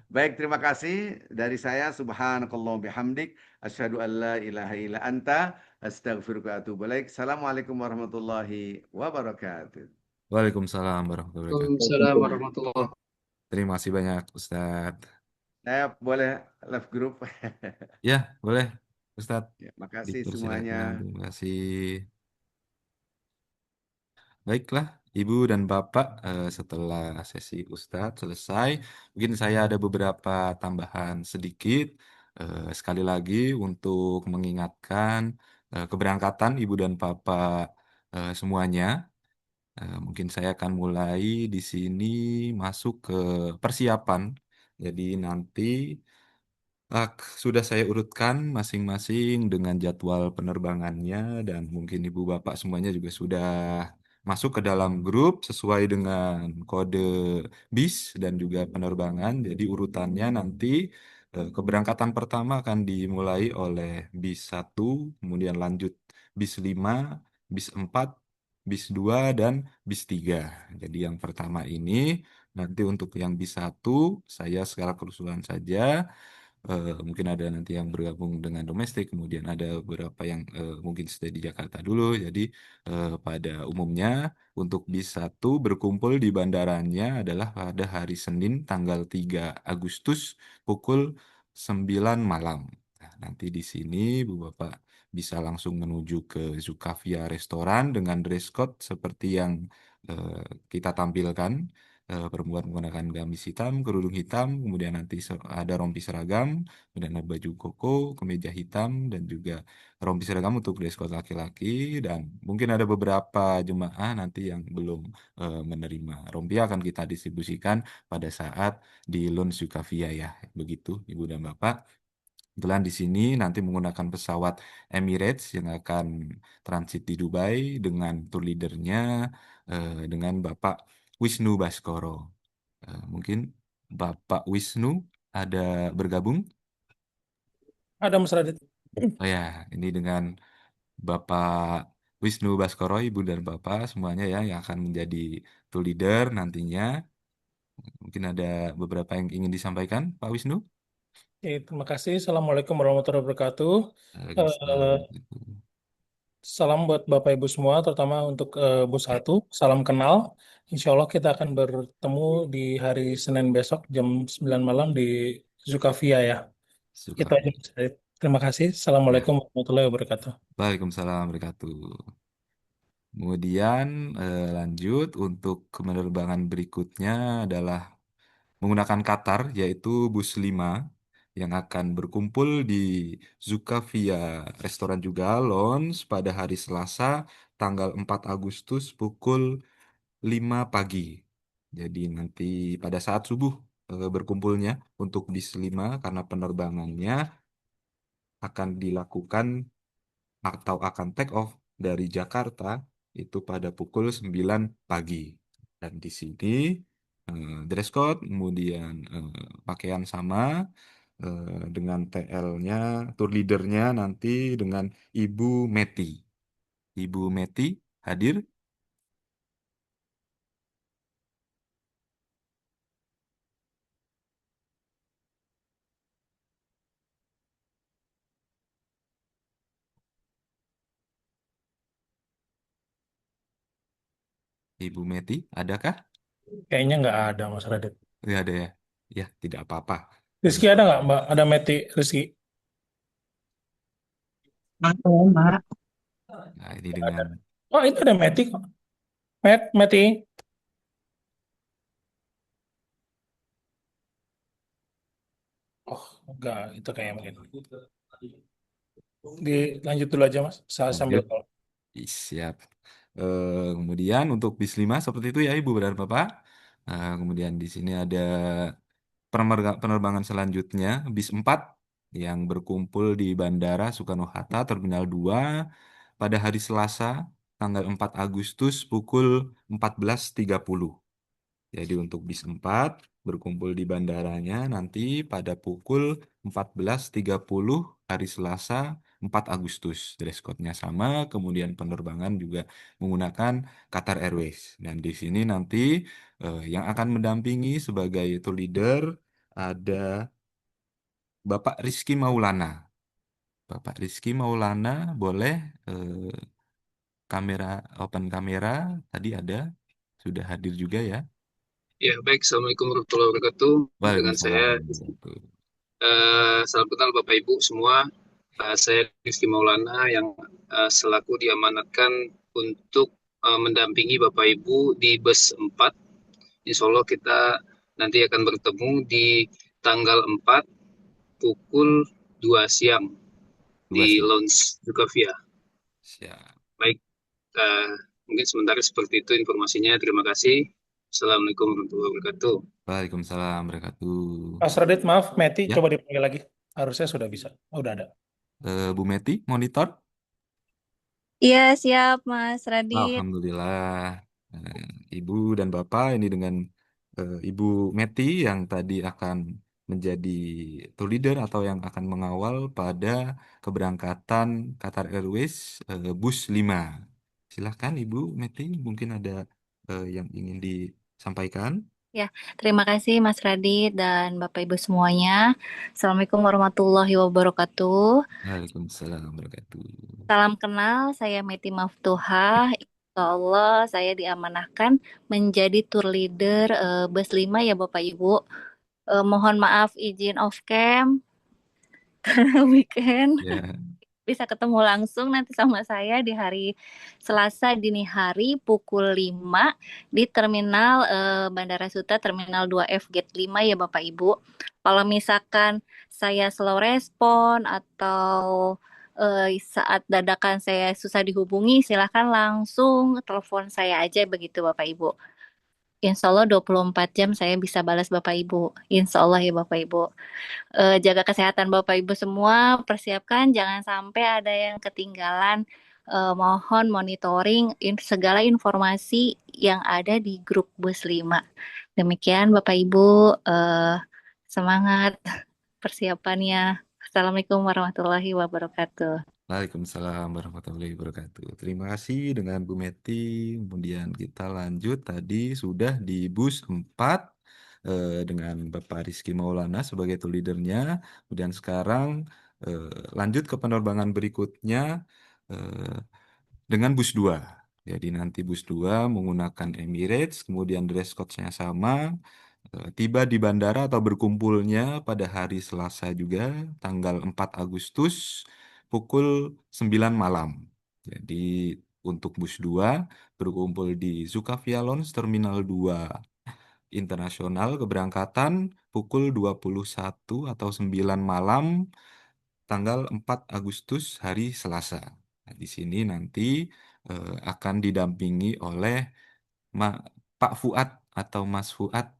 Baik, terima kasih dari saya. Subhanakallah bihamdik. Asyhadu an la ilaha illa anta. Astaghfiruka wa atubu ilaik. Assalamualaikum warahmatullahi wabarakatuh. Waalaikumsalam warahmatullahi wabarakatuh. Waalaikumsalam warahmatullahi. Terima kasih banyak Ustadz. Saya boleh live group. Ya boleh Ustadz Ya, makasih dipersilakan. semuanya. Terima kasih. Baiklah, Ibu dan Bapak, setelah sesi Ustadz selesai, mungkin saya ada beberapa tambahan sedikit. Sekali lagi untuk mengingatkan keberangkatan Ibu dan Bapak semuanya. Mungkin saya akan mulai di sini masuk ke persiapan. Jadi nanti sudah saya urutkan masing-masing dengan jadwal penerbangannya dan mungkin Ibu Bapak semuanya juga sudah masuk ke dalam grup sesuai dengan kode bis dan juga penerbangan. Jadi urutannya nanti keberangkatan pertama akan dimulai oleh bis 1, kemudian lanjut bis 5, bis 4, bis 2 dan bis 3. Jadi yang pertama ini nanti untuk yang bis 1 saya skala kerusuhan saja. Mungkin ada nanti yang bergabung dengan domestik, kemudian ada beberapa yang mungkin stay di Jakarta dulu. Jadi pada umumnya untuk bis 1 berkumpul di bandaranya adalah pada hari Senin tanggal 3 Agustus pukul 9 malam. Nah, nanti di sini Bu Bapak bisa langsung menuju ke Zukavia Restoran dengan dress code seperti yang eh, kita tampilkan. Perempuan menggunakan gamis hitam, kerudung hitam, kemudian nanti ada rompi seragam, kemudian ada baju koko, kemeja hitam, dan juga rompi seragam untuk dress code laki-laki, dan mungkin ada beberapa jemaah nanti yang belum menerima. Rompi akan kita distribusikan pada saat di Lounge Sukavia ya, begitu Ibu dan Bapak. Kebetulan di sini nanti menggunakan pesawat Emirates yang akan transit di Dubai dengan tour leadernya dengan Bapak Wisnu Baskoro. Mungkin Bapak Wisnu ada bergabung? Ada Mas Radit. Oh ya, ini dengan Bapak Wisnu Baskoro, Ibu dan Bapak semuanya ya yang akan menjadi tour leader nantinya. Mungkin ada beberapa yang ingin disampaikan, Pak Wisnu? Oke, terima kasih. Assalamualaikum warahmatullahi wabarakatuh. Eh, Waalaikumsalam. salam buat Bapak Ibu semua, terutama untuk Bos 1. Salam kenal. Insya Allah kita akan bertemu di hari Senin besok jam 9 malam di Zukavia ya. Itu Suka. aja Mas Radit. Terima kasih. Ya, Assalamualaikum warahmatullahi wabarakatuh. Waalaikumsalam wabarakatuh. Kemudian lanjut untuk penerbangan berikutnya adalah menggunakan Qatar yaitu bus 5 yang akan berkumpul di Zukavia Restoran juga Lounge pada hari Selasa tanggal 4 Agustus pukul 5 pagi. Jadi nanti pada saat subuh berkumpulnya untuk bis 5 karena penerbangannya akan dilakukan atau akan take off dari Jakarta itu pada pukul 9 pagi. Dan di sini dress code, kemudian pakaian sama dengan TL-nya, tour leader-nya nanti dengan Ibu Meti. Ibu Meti hadir? Ibu Meti, adakah? Kayaknya nggak ada Mas Radit. Tidak ada ya? Ya, tidak apa-apa. Rizky ada nggak Mbak? Ada Meti Rizky? Halo, Mbak. Nah, ini Nggak ada. dengan Oh, itu ada Meti kok. Meti. Oh, enggak. Itu kayaknya mungkin. Dilanjut dulu aja Mas. Saya sambil lanjut. call. Siap. Kemudian untuk bis 5 seperti itu ya Ibu dan Bapak. Kemudian di sini ada penerbangan selanjutnya bis 4 yang berkumpul di Bandara Soekarno-Hatta Terminal 2 pada hari Selasa tanggal 4 Agustus pukul 14.30. Jadi untuk bis 4 berkumpul di bandaranya nanti pada pukul 14.30 hari Selasa 4 Agustus. Dress code-nya sama, kemudian penerbangan juga menggunakan Qatar Airways. Dan di sini nanti yang akan mendampingi sebagai tour leader ada Bapak Rizky Maulana. Bapak Rizky Maulana boleh kamera open kamera tadi ada sudah hadir juga ya. Ya, baik. Assalamualaikum warahmatullahi wabarakatuh. Dengan Waalaikumsalam saya, warahmatullahi salam kenal Bapak Ibu semua. Saya Rizky Maulana yang selaku diamanatkan untuk mendampingi Bapak Ibu di bus 4. Insya Allah kita nanti akan bertemu di tanggal 4 pukul 2 siang 2 di siang. Lounge Jukavia. Siap. Baik, mungkin sementara seperti itu informasinya. Terima kasih. Assalamualaikum warahmatullahi wabarakatuh. Waalaikumsalam wabarakatuh. Mas Radit, maaf, Meti Ya, coba dipanggil lagi. Harusnya sudah bisa. Oh, udah ada. Bu Meti, monitor? Iya, siap Mas Radit. Alhamdulillah. Ibu dan Bapak ini dengan Ibu Meti yang tadi akan menjadi tour leader atau yang akan mengawal pada keberangkatan Qatar Airways bus 5. Silahkan Ibu Meti, mungkin ada yang ingin disampaikan. Ya, terima kasih Mas Radit dan Bapak Ibu semuanya. Assalamualaikum warahmatullahi wabarakatuh. Waalaikumsalam wabarakatuh. Salam kenal, saya Meti Maftuhah. Insya Allah saya diamanahkan menjadi tour leader bus 5 ya Bapak Ibu. Mohon maaf izin off cam karena weekend. Ya, Bisa ketemu langsung nanti sama saya di hari Selasa dini hari pukul 5 di terminal Bandara Suta Terminal 2F Gate 5 ya Bapak Ibu. Kalau misalkan saya slow respon atau saat dadakan saya susah dihubungi, silahkan langsung telepon saya aja begitu Bapak Ibu. Insya Allah 24 jam saya bisa balas Bapak Ibu. Insya Allah ya Bapak Ibu. Jaga kesehatan Bapak Ibu semua, persiapkan jangan sampai ada yang ketinggalan. Mohon monitoring segala informasi yang ada di grup Bus 5. Demikian Bapak Ibu, semangat persiapannya. Assalamualaikum warahmatullahi wabarakatuh. Waalaikumsalam warahmatullahi wabarakatuh. Terima kasih dengan Bu Meti. Kemudian kita lanjut tadi sudah di bus 4 dengan Bapak Rizky Maulana sebagai tour leadernya. Kemudian sekarang lanjut ke penerbangan berikutnya eh, dengan bus 2. Jadi nanti bus 2 menggunakan Emirates, kemudian dress code-nya sama, tiba di bandara atau berkumpulnya pada hari Selasa juga, tanggal 4 Agustus, pukul 9 malam. Jadi untuk bus 2 berkumpul di Zukavia Lounge Terminal 2 Internasional, keberangkatan pukul 21 atau 9 malam, tanggal 4 Agustus hari Selasa. Nah, di sini nanti akan didampingi oleh Pak Fuad atau Mas Fuad.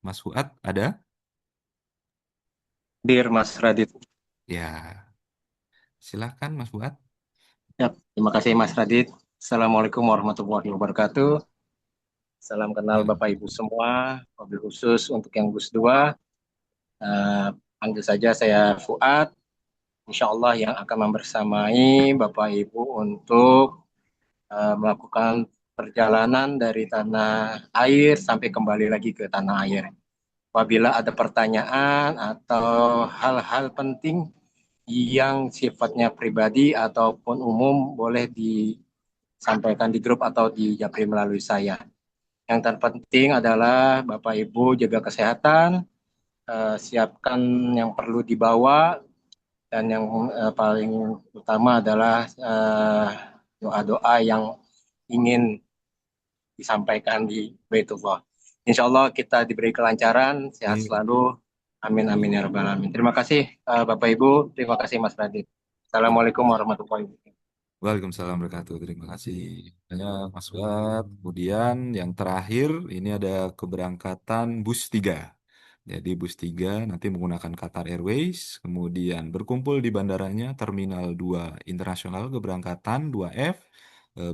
Mas Fuad ada? Dear Mas Radit. Ya, silahkan Mas Fuad. Ya, terima kasih Mas Radit. Assalamualaikum warahmatullahi wabarakatuh. Salam kenal Ya, Bapak Ibu semua, wabil khusus untuk yang bus 2. Panggil saja saya Fuad, insya Allah yang akan membersamai Bapak Ibu untuk melakukan perjalanan dari tanah air sampai kembali lagi ke tanah air. Apabila ada pertanyaan atau hal-hal penting yang sifatnya pribadi ataupun umum boleh disampaikan di grup atau di japri melalui saya. Yang terpenting adalah Bapak Ibu jaga kesehatan, siapkan yang perlu dibawa, dan yang paling utama adalah doa-doa yang ingin disampaikan di Baitullah. Insya Allah kita diberi kelancaran, sehat selalu. Amin amin ya rabbal alamin. Terima kasih Bapak Ibu, terima kasih Mas Radit. Assalamualaikum warahmatullahi wabarakatuh. Waalaikumsalam warahmatullahi wabarakatuh. Terima kasih banyak Mas Fuad. Kemudian yang terakhir ini ada keberangkatan bus 3. Jadi bus 3 nanti menggunakan Qatar Airways, kemudian berkumpul di bandaranya Terminal 2 Internasional keberangkatan 2F,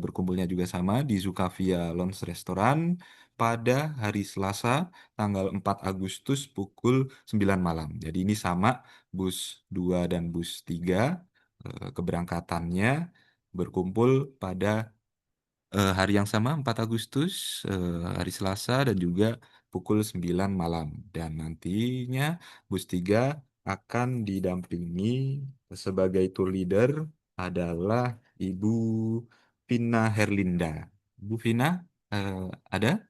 berkumpulnya juga sama di Zukavia Lounge Restoran pada hari Selasa tanggal 4 Agustus pukul 9 malam. Jadi ini sama bus 2 dan bus 3 keberangkatannya berkumpul pada hari yang sama 4 Agustus hari Selasa dan juga pukul 9 malam. Dan nantinya bus 3 akan didampingi sebagai tour leader adalah Ibu Vina Herlinda. Bu Vina, ada?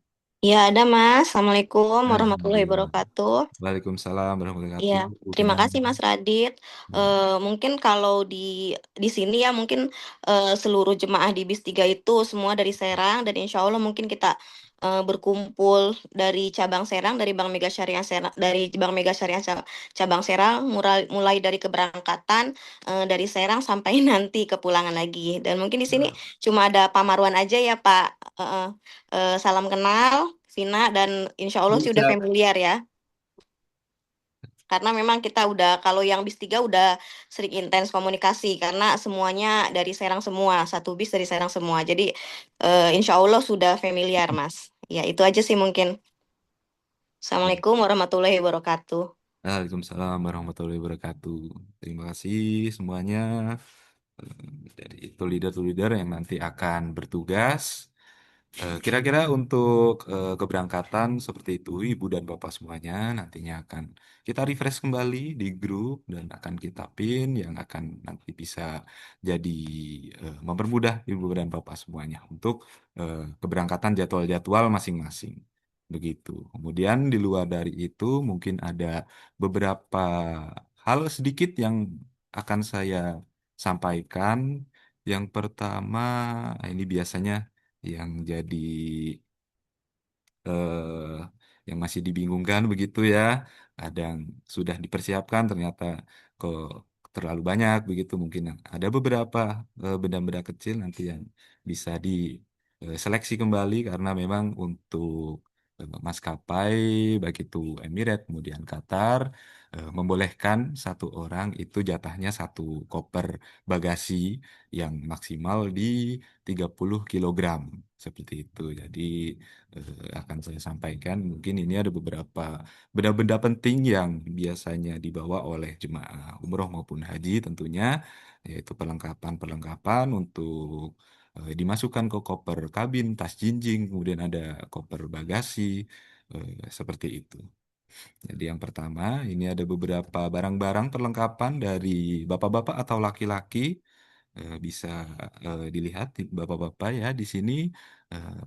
Ya, ada Mas. Assalamualaikum warahmatullahi Alhamdulillah. wabarakatuh. Waalaikumsalam warahmatullahi Iya, wabarakatuh. terima Gimana? kasih Mas Radit. Mungkin kalau di sini ya mungkin seluruh jemaah di BIS 3 itu semua dari Serang dan insya Allah mungkin kita berkumpul dari cabang Serang dari Bank Mega Syariah Serang dari Bank Mega Syariah cabang Serang mulai dari keberangkatan dari Serang sampai nanti kepulangan lagi. Dan mungkin di sini cuma ada Pak Marwan aja ya Pak. Salam kenal Vina dan insya Allah sih udah Siap. familiar ya. Karena memang kita udah, kalau yang BIS 3 udah sering intens komunikasi, karena semuanya dari Serang semua, satu BIS dari Serang semua. Jadi insya Allah sudah familiar, Mas. Ya, itu aja sih mungkin. Assalamualaikum warahmatullahi wabarakatuh. Waalaikumsalam warahmatullahi wabarakatuh. Terima kasih semuanya dari leader-leader yang nanti akan bertugas. Kira-kira untuk keberangkatan seperti itu, Ibu dan Bapak semuanya nantinya akan kita refresh kembali di grup dan akan kita pin yang akan nanti bisa jadi mempermudah Ibu dan Bapak semuanya untuk keberangkatan jadwal-jadwal masing-masing. Begitu. Kemudian di luar dari itu mungkin ada beberapa hal sedikit yang akan saya sampaikan. Yang pertama, ini biasanya yang jadi eh, yang masih dibingungkan begitu ya. Ada yang sudah dipersiapkan ternyata kok terlalu banyak begitu mungkin ada beberapa benda-benda kecil nanti yang bisa diseleksi kembali karena memang untuk maskapai baik itu Emirates kemudian Qatar membolehkan satu orang itu jatahnya satu koper bagasi yang maksimal di 30 kilogram seperti itu. Jadi akan saya sampaikan mungkin ini ada beberapa benda-benda penting yang biasanya dibawa oleh jemaah umroh maupun haji tentunya yaitu perlengkapan-perlengkapan untuk dimasukkan ke koper kabin, tas jinjing, kemudian ada koper bagasi seperti itu. Jadi yang pertama ini ada beberapa barang-barang perlengkapan dari bapak-bapak atau laki-laki bisa dilihat bapak-bapak ya di sini.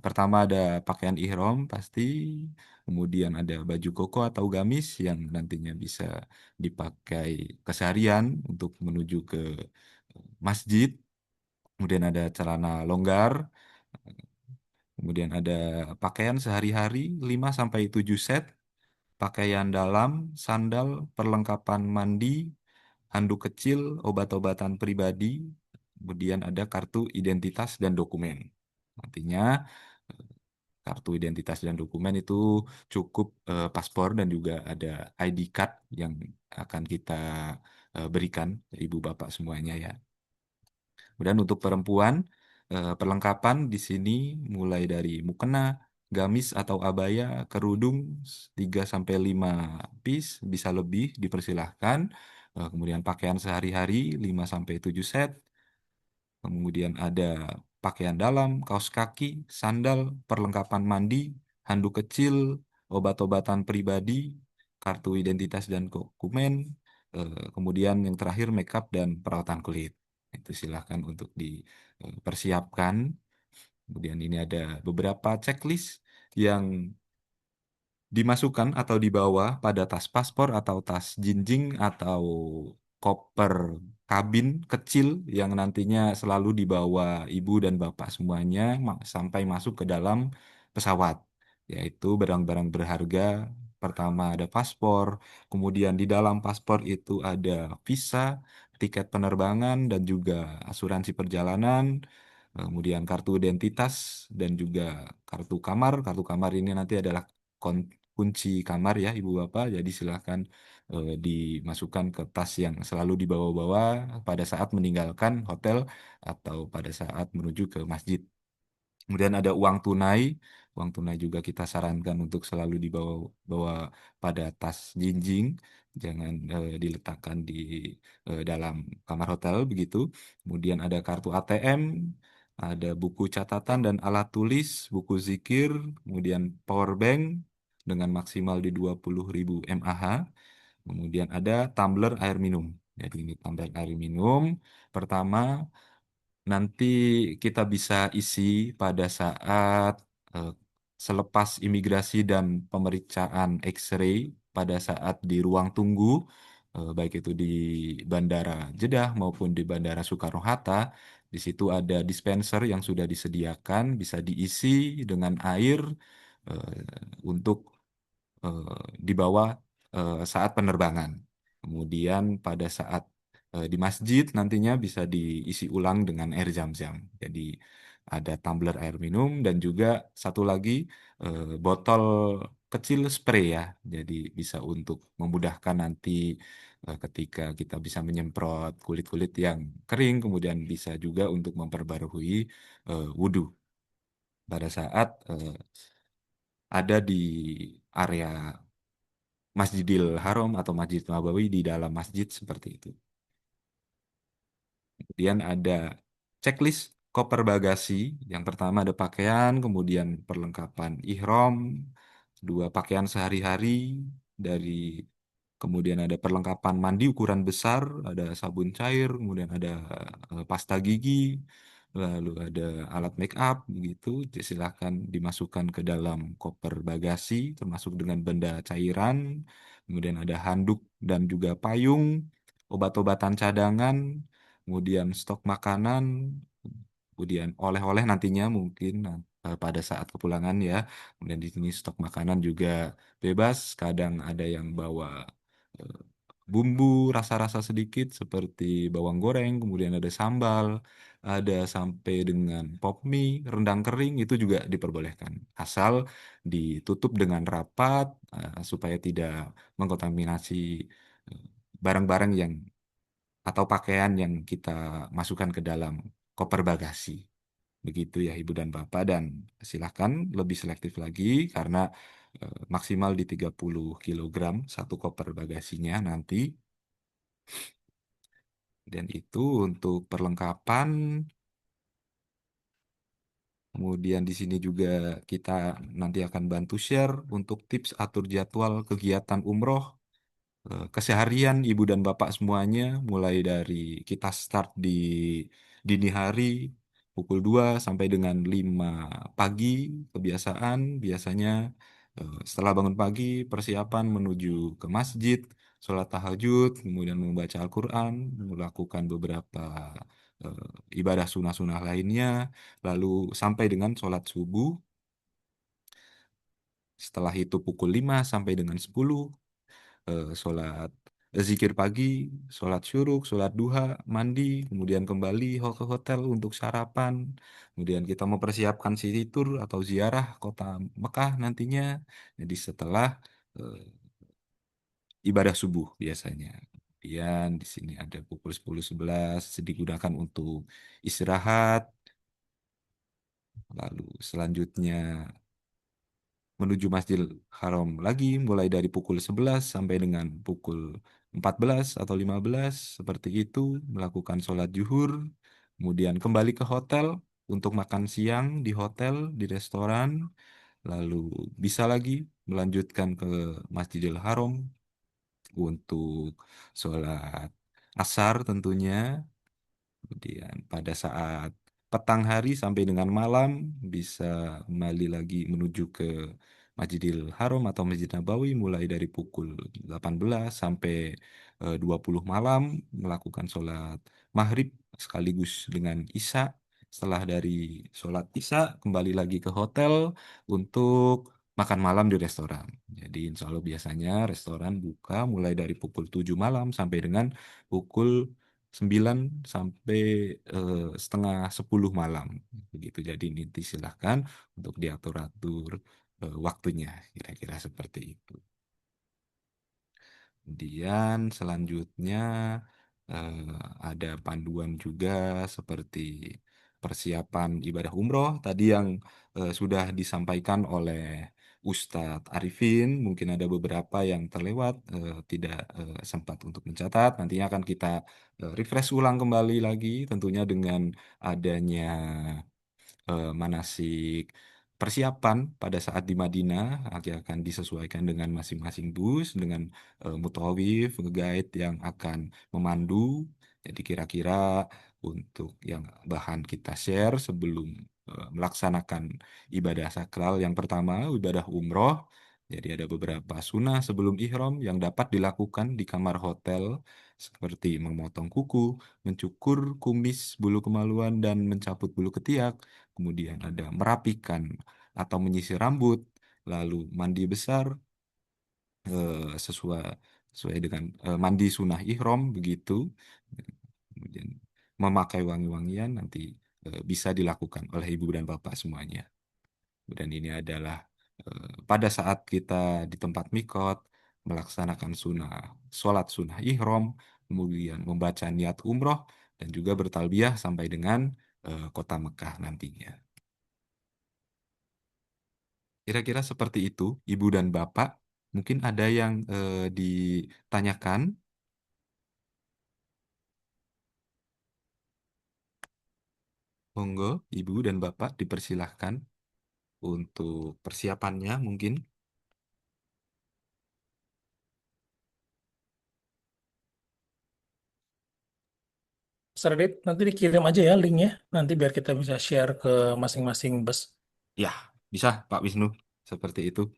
Pertama ada pakaian ihram pasti, kemudian ada baju koko atau gamis yang nantinya bisa dipakai keseharian untuk menuju ke masjid. Kemudian ada celana longgar, kemudian ada pakaian sehari-hari 5 sampai 7 set, pakaian dalam, sandal, perlengkapan mandi, handuk kecil, obat-obatan pribadi, kemudian ada kartu identitas dan dokumen. Artinya eh, kartu identitas dan dokumen itu cukup paspor dan juga ada ID card yang akan kita berikan ibu bapak semuanya ya. Kemudian untuk perempuan perlengkapan di sini mulai dari mukena, gamis atau abaya, kerudung 3 sampai 5 piece bisa lebih dipersilahkan. Kemudian pakaian sehari-hari 5 sampai 7 set. Kemudian ada pakaian dalam, kaos kaki, sandal, perlengkapan mandi, handuk kecil, obat-obatan pribadi, kartu identitas dan dokumen, kemudian yang terakhir makeup dan perawatan kulit. Itu silahkan untuk dipersiapkan. Kemudian ini ada beberapa checklist yang dimasukkan atau dibawa pada tas paspor atau tas jinjing atau koper kabin kecil yang nantinya selalu dibawa ibu dan bapak semuanya sampai masuk ke dalam pesawat, yaitu barang-barang berharga. Pertama ada paspor, kemudian di dalam paspor itu ada visa, tiket penerbangan, dan juga asuransi perjalanan, kemudian kartu identitas dan juga kartu kamar. Kartu kamar ini nanti adalah kunci kamar ya Ibu Bapak. Jadi silakan dimasukkan ke tas yang selalu dibawa-bawa pada saat meninggalkan hotel atau pada saat menuju ke masjid. Kemudian ada uang tunai. Uang tunai juga kita sarankan untuk selalu dibawa bawa pada tas jinjing, jangan diletakkan di dalam kamar hotel begitu. Kemudian ada kartu ATM, ada buku catatan dan alat tulis, buku zikir, kemudian power bank dengan maksimal di 20.000 mAh. Kemudian ada tumbler air minum. Jadi ini tumbler air minum. Pertama, nanti kita bisa isi pada saat selepas imigrasi dan pemeriksaan X-ray pada saat di ruang tunggu, baik itu di Bandara Jeddah maupun di Bandara Soekarno-Hatta, di situ ada dispenser yang sudah disediakan, bisa diisi dengan air untuk dibawa saat penerbangan. Kemudian pada saat di masjid nantinya bisa diisi ulang dengan air zam-zam. Jadi ada tumbler air minum dan juga satu lagi botol kecil spray ya. Jadi bisa untuk memudahkan nanti ketika kita bisa menyemprot kulit-kulit yang kering, kemudian bisa juga untuk memperbarui wudhu pada saat ada di area Masjidil Haram atau Masjid Nabawi di dalam masjid seperti itu. Kemudian ada checklist koper bagasi. Yang pertama ada pakaian, kemudian perlengkapan ihram, dua pakaian sehari-hari dari kemudian ada perlengkapan mandi ukuran besar, ada sabun cair, kemudian ada pasta gigi, lalu ada alat make up, begitu. Silahkan dimasukkan ke dalam koper bagasi, termasuk dengan benda cairan, kemudian ada handuk dan juga payung, obat-obatan cadangan, kemudian stok makanan, kemudian oleh-oleh nantinya mungkin pada saat kepulangan ya. Kemudian di sini stok makanan juga bebas, kadang ada yang bawa eh, bumbu rasa-rasa sedikit seperti bawang goreng, kemudian ada sambal, ada sampai dengan pop mie, rendang kering itu juga diperbolehkan. Asal ditutup dengan rapat supaya tidak mengkontaminasi eh, barang-barang yang atau pakaian yang kita masukkan ke dalam koper bagasi. Begitu ya Ibu dan Bapak, dan silahkan lebih selektif lagi karena maksimal di 30 kilogram satu koper bagasinya nanti. Dan itu untuk perlengkapan. Kemudian di sini juga kita nanti akan bantu share untuk tips atur jadwal kegiatan umroh keseharian Ibu dan Bapak semuanya, mulai dari kita start di dini hari pukul 2 sampai dengan 5 pagi, kebiasaan biasanya setelah bangun pagi persiapan menuju ke masjid, sholat tahajud, kemudian membaca Al-Quran, melakukan beberapa ibadah sunnah-sunnah lainnya, lalu sampai dengan sholat subuh. Setelah itu pukul 5 sampai dengan 10 sholat zikir pagi, sholat syuruk, sholat duha, mandi, kemudian kembali ke hotel untuk sarapan. Kemudian kita mempersiapkan city tour atau ziarah kota Mekah nantinya. Jadi setelah eh, ibadah subuh biasanya. Kemudian di sini ada pukul 10-11 digunakan untuk istirahat. Lalu selanjutnya menuju Masjidil Haram lagi mulai dari pukul 11 sampai dengan pukul 14 atau 15 seperti itu, melakukan sholat zuhur, kemudian kembali ke hotel untuk makan siang di hotel, di restoran, lalu bisa lagi melanjutkan ke Masjidil Haram untuk sholat asar tentunya. Kemudian pada saat petang hari sampai dengan malam bisa kembali lagi menuju ke Masjidil Haram atau Masjid Nabawi mulai dari pukul 18 sampai 20 malam melakukan sholat maghrib sekaligus dengan Isya. Setelah dari sholat Isya kembali lagi ke hotel untuk makan malam di restoran. Jadi insya Allah biasanya restoran buka mulai dari pukul 7 malam sampai dengan pukul 9 sampai setengah 10 malam. Begitu. Jadi nanti silahkan untuk diatur-atur waktunya. Kira-kira seperti itu. Kemudian selanjutnya ada panduan juga seperti persiapan ibadah umroh tadi yang sudah disampaikan oleh Ustadz Arifin. Mungkin ada beberapa yang terlewat, tidak sempat untuk mencatat. Nantinya akan kita refresh ulang kembali lagi tentunya dengan adanya manasik persiapan pada saat di Madinah akan disesuaikan dengan masing-masing bus dengan mutawif, guide yang akan memandu. Jadi kira-kira untuk yang bahan kita share sebelum melaksanakan ibadah sakral. Yang pertama, ibadah umroh. Jadi ada beberapa sunnah sebelum ihram yang dapat dilakukan di kamar hotel seperti memotong kuku, mencukur kumis bulu kemaluan dan mencabut bulu ketiak. Kemudian ada merapikan atau menyisir rambut, lalu mandi besar sesuai sesuai dengan mandi sunnah ihram begitu. Kemudian memakai wangi-wangian nanti bisa dilakukan oleh ibu dan bapak semuanya. Dan ini adalah pada saat kita di tempat mikot melaksanakan sholat sunnah ihram, kemudian membaca niat umroh dan juga bertalbiyah sampai dengan kota Mekah nantinya. Kira-kira seperti itu, ibu dan bapak. Mungkin ada yang ditanyakan. Monggo, ibu dan bapak dipersilahkan untuk persiapannya mungkin. Mas Radit, nanti dikirim aja ya linknya, nanti biar kita bisa share ke masing-masing bus. Ya, bisa Pak Wisnu, seperti itu.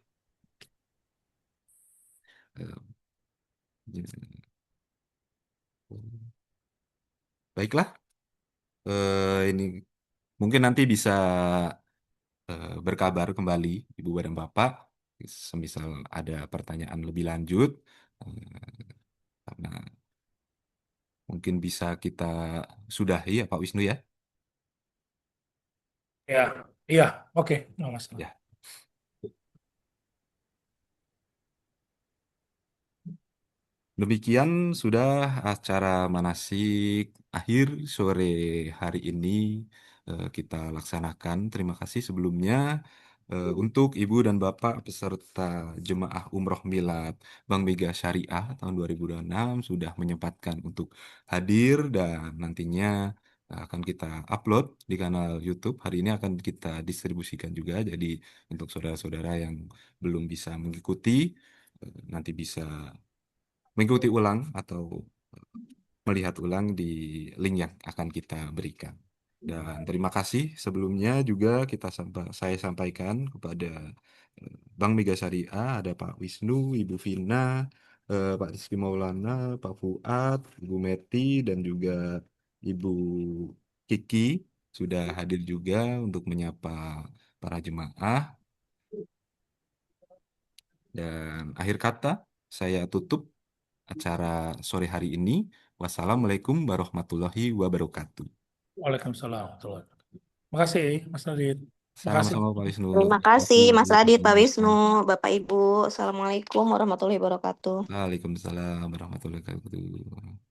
Baiklah, ini mungkin nanti bisa berkabar kembali Ibu dan Bapak, semisal ada pertanyaan lebih lanjut, karena mungkin bisa kita sudahi ya Pak Wisnu ya. Ya, iya, oke, nggak masalah. Ya. Demikian sudah acara manasik akhir sore hari ini kita laksanakan. Terima kasih sebelumnya untuk Ibu dan Bapak peserta Jemaah Umroh Milad Bank Mega Syariah tahun 2026 sudah menyempatkan untuk hadir dan nantinya akan kita upload di kanal YouTube. Hari ini akan kita distribusikan juga. Jadi untuk saudara-saudara yang belum bisa mengikuti nanti bisa mengikuti ulang atau melihat ulang di link yang akan kita berikan. Dan terima kasih sebelumnya juga saya sampaikan kepada Bank Mega Syariah, ada Pak Wisnu, Ibu Vina, Pak Rizky Maulana, Pak Fuad, Ibu Meti, dan juga Ibu Kiki sudah hadir juga untuk menyapa para jemaah. Dan akhir kata, saya tutup acara sore hari ini. Wassalamualaikum warahmatullahi wabarakatuh. Waalaikumsalam warahmatullahi wabarakatuh. Makasih, Mas Radit. Makasih. Sama-sama Pak Wisnu. Terima kasih Mas Radit, Pak Wisnu, Bapak Ibu. Assalamualaikum warahmatullahi wabarakatuh. Waalaikumsalam warahmatullahi wabarakatuh.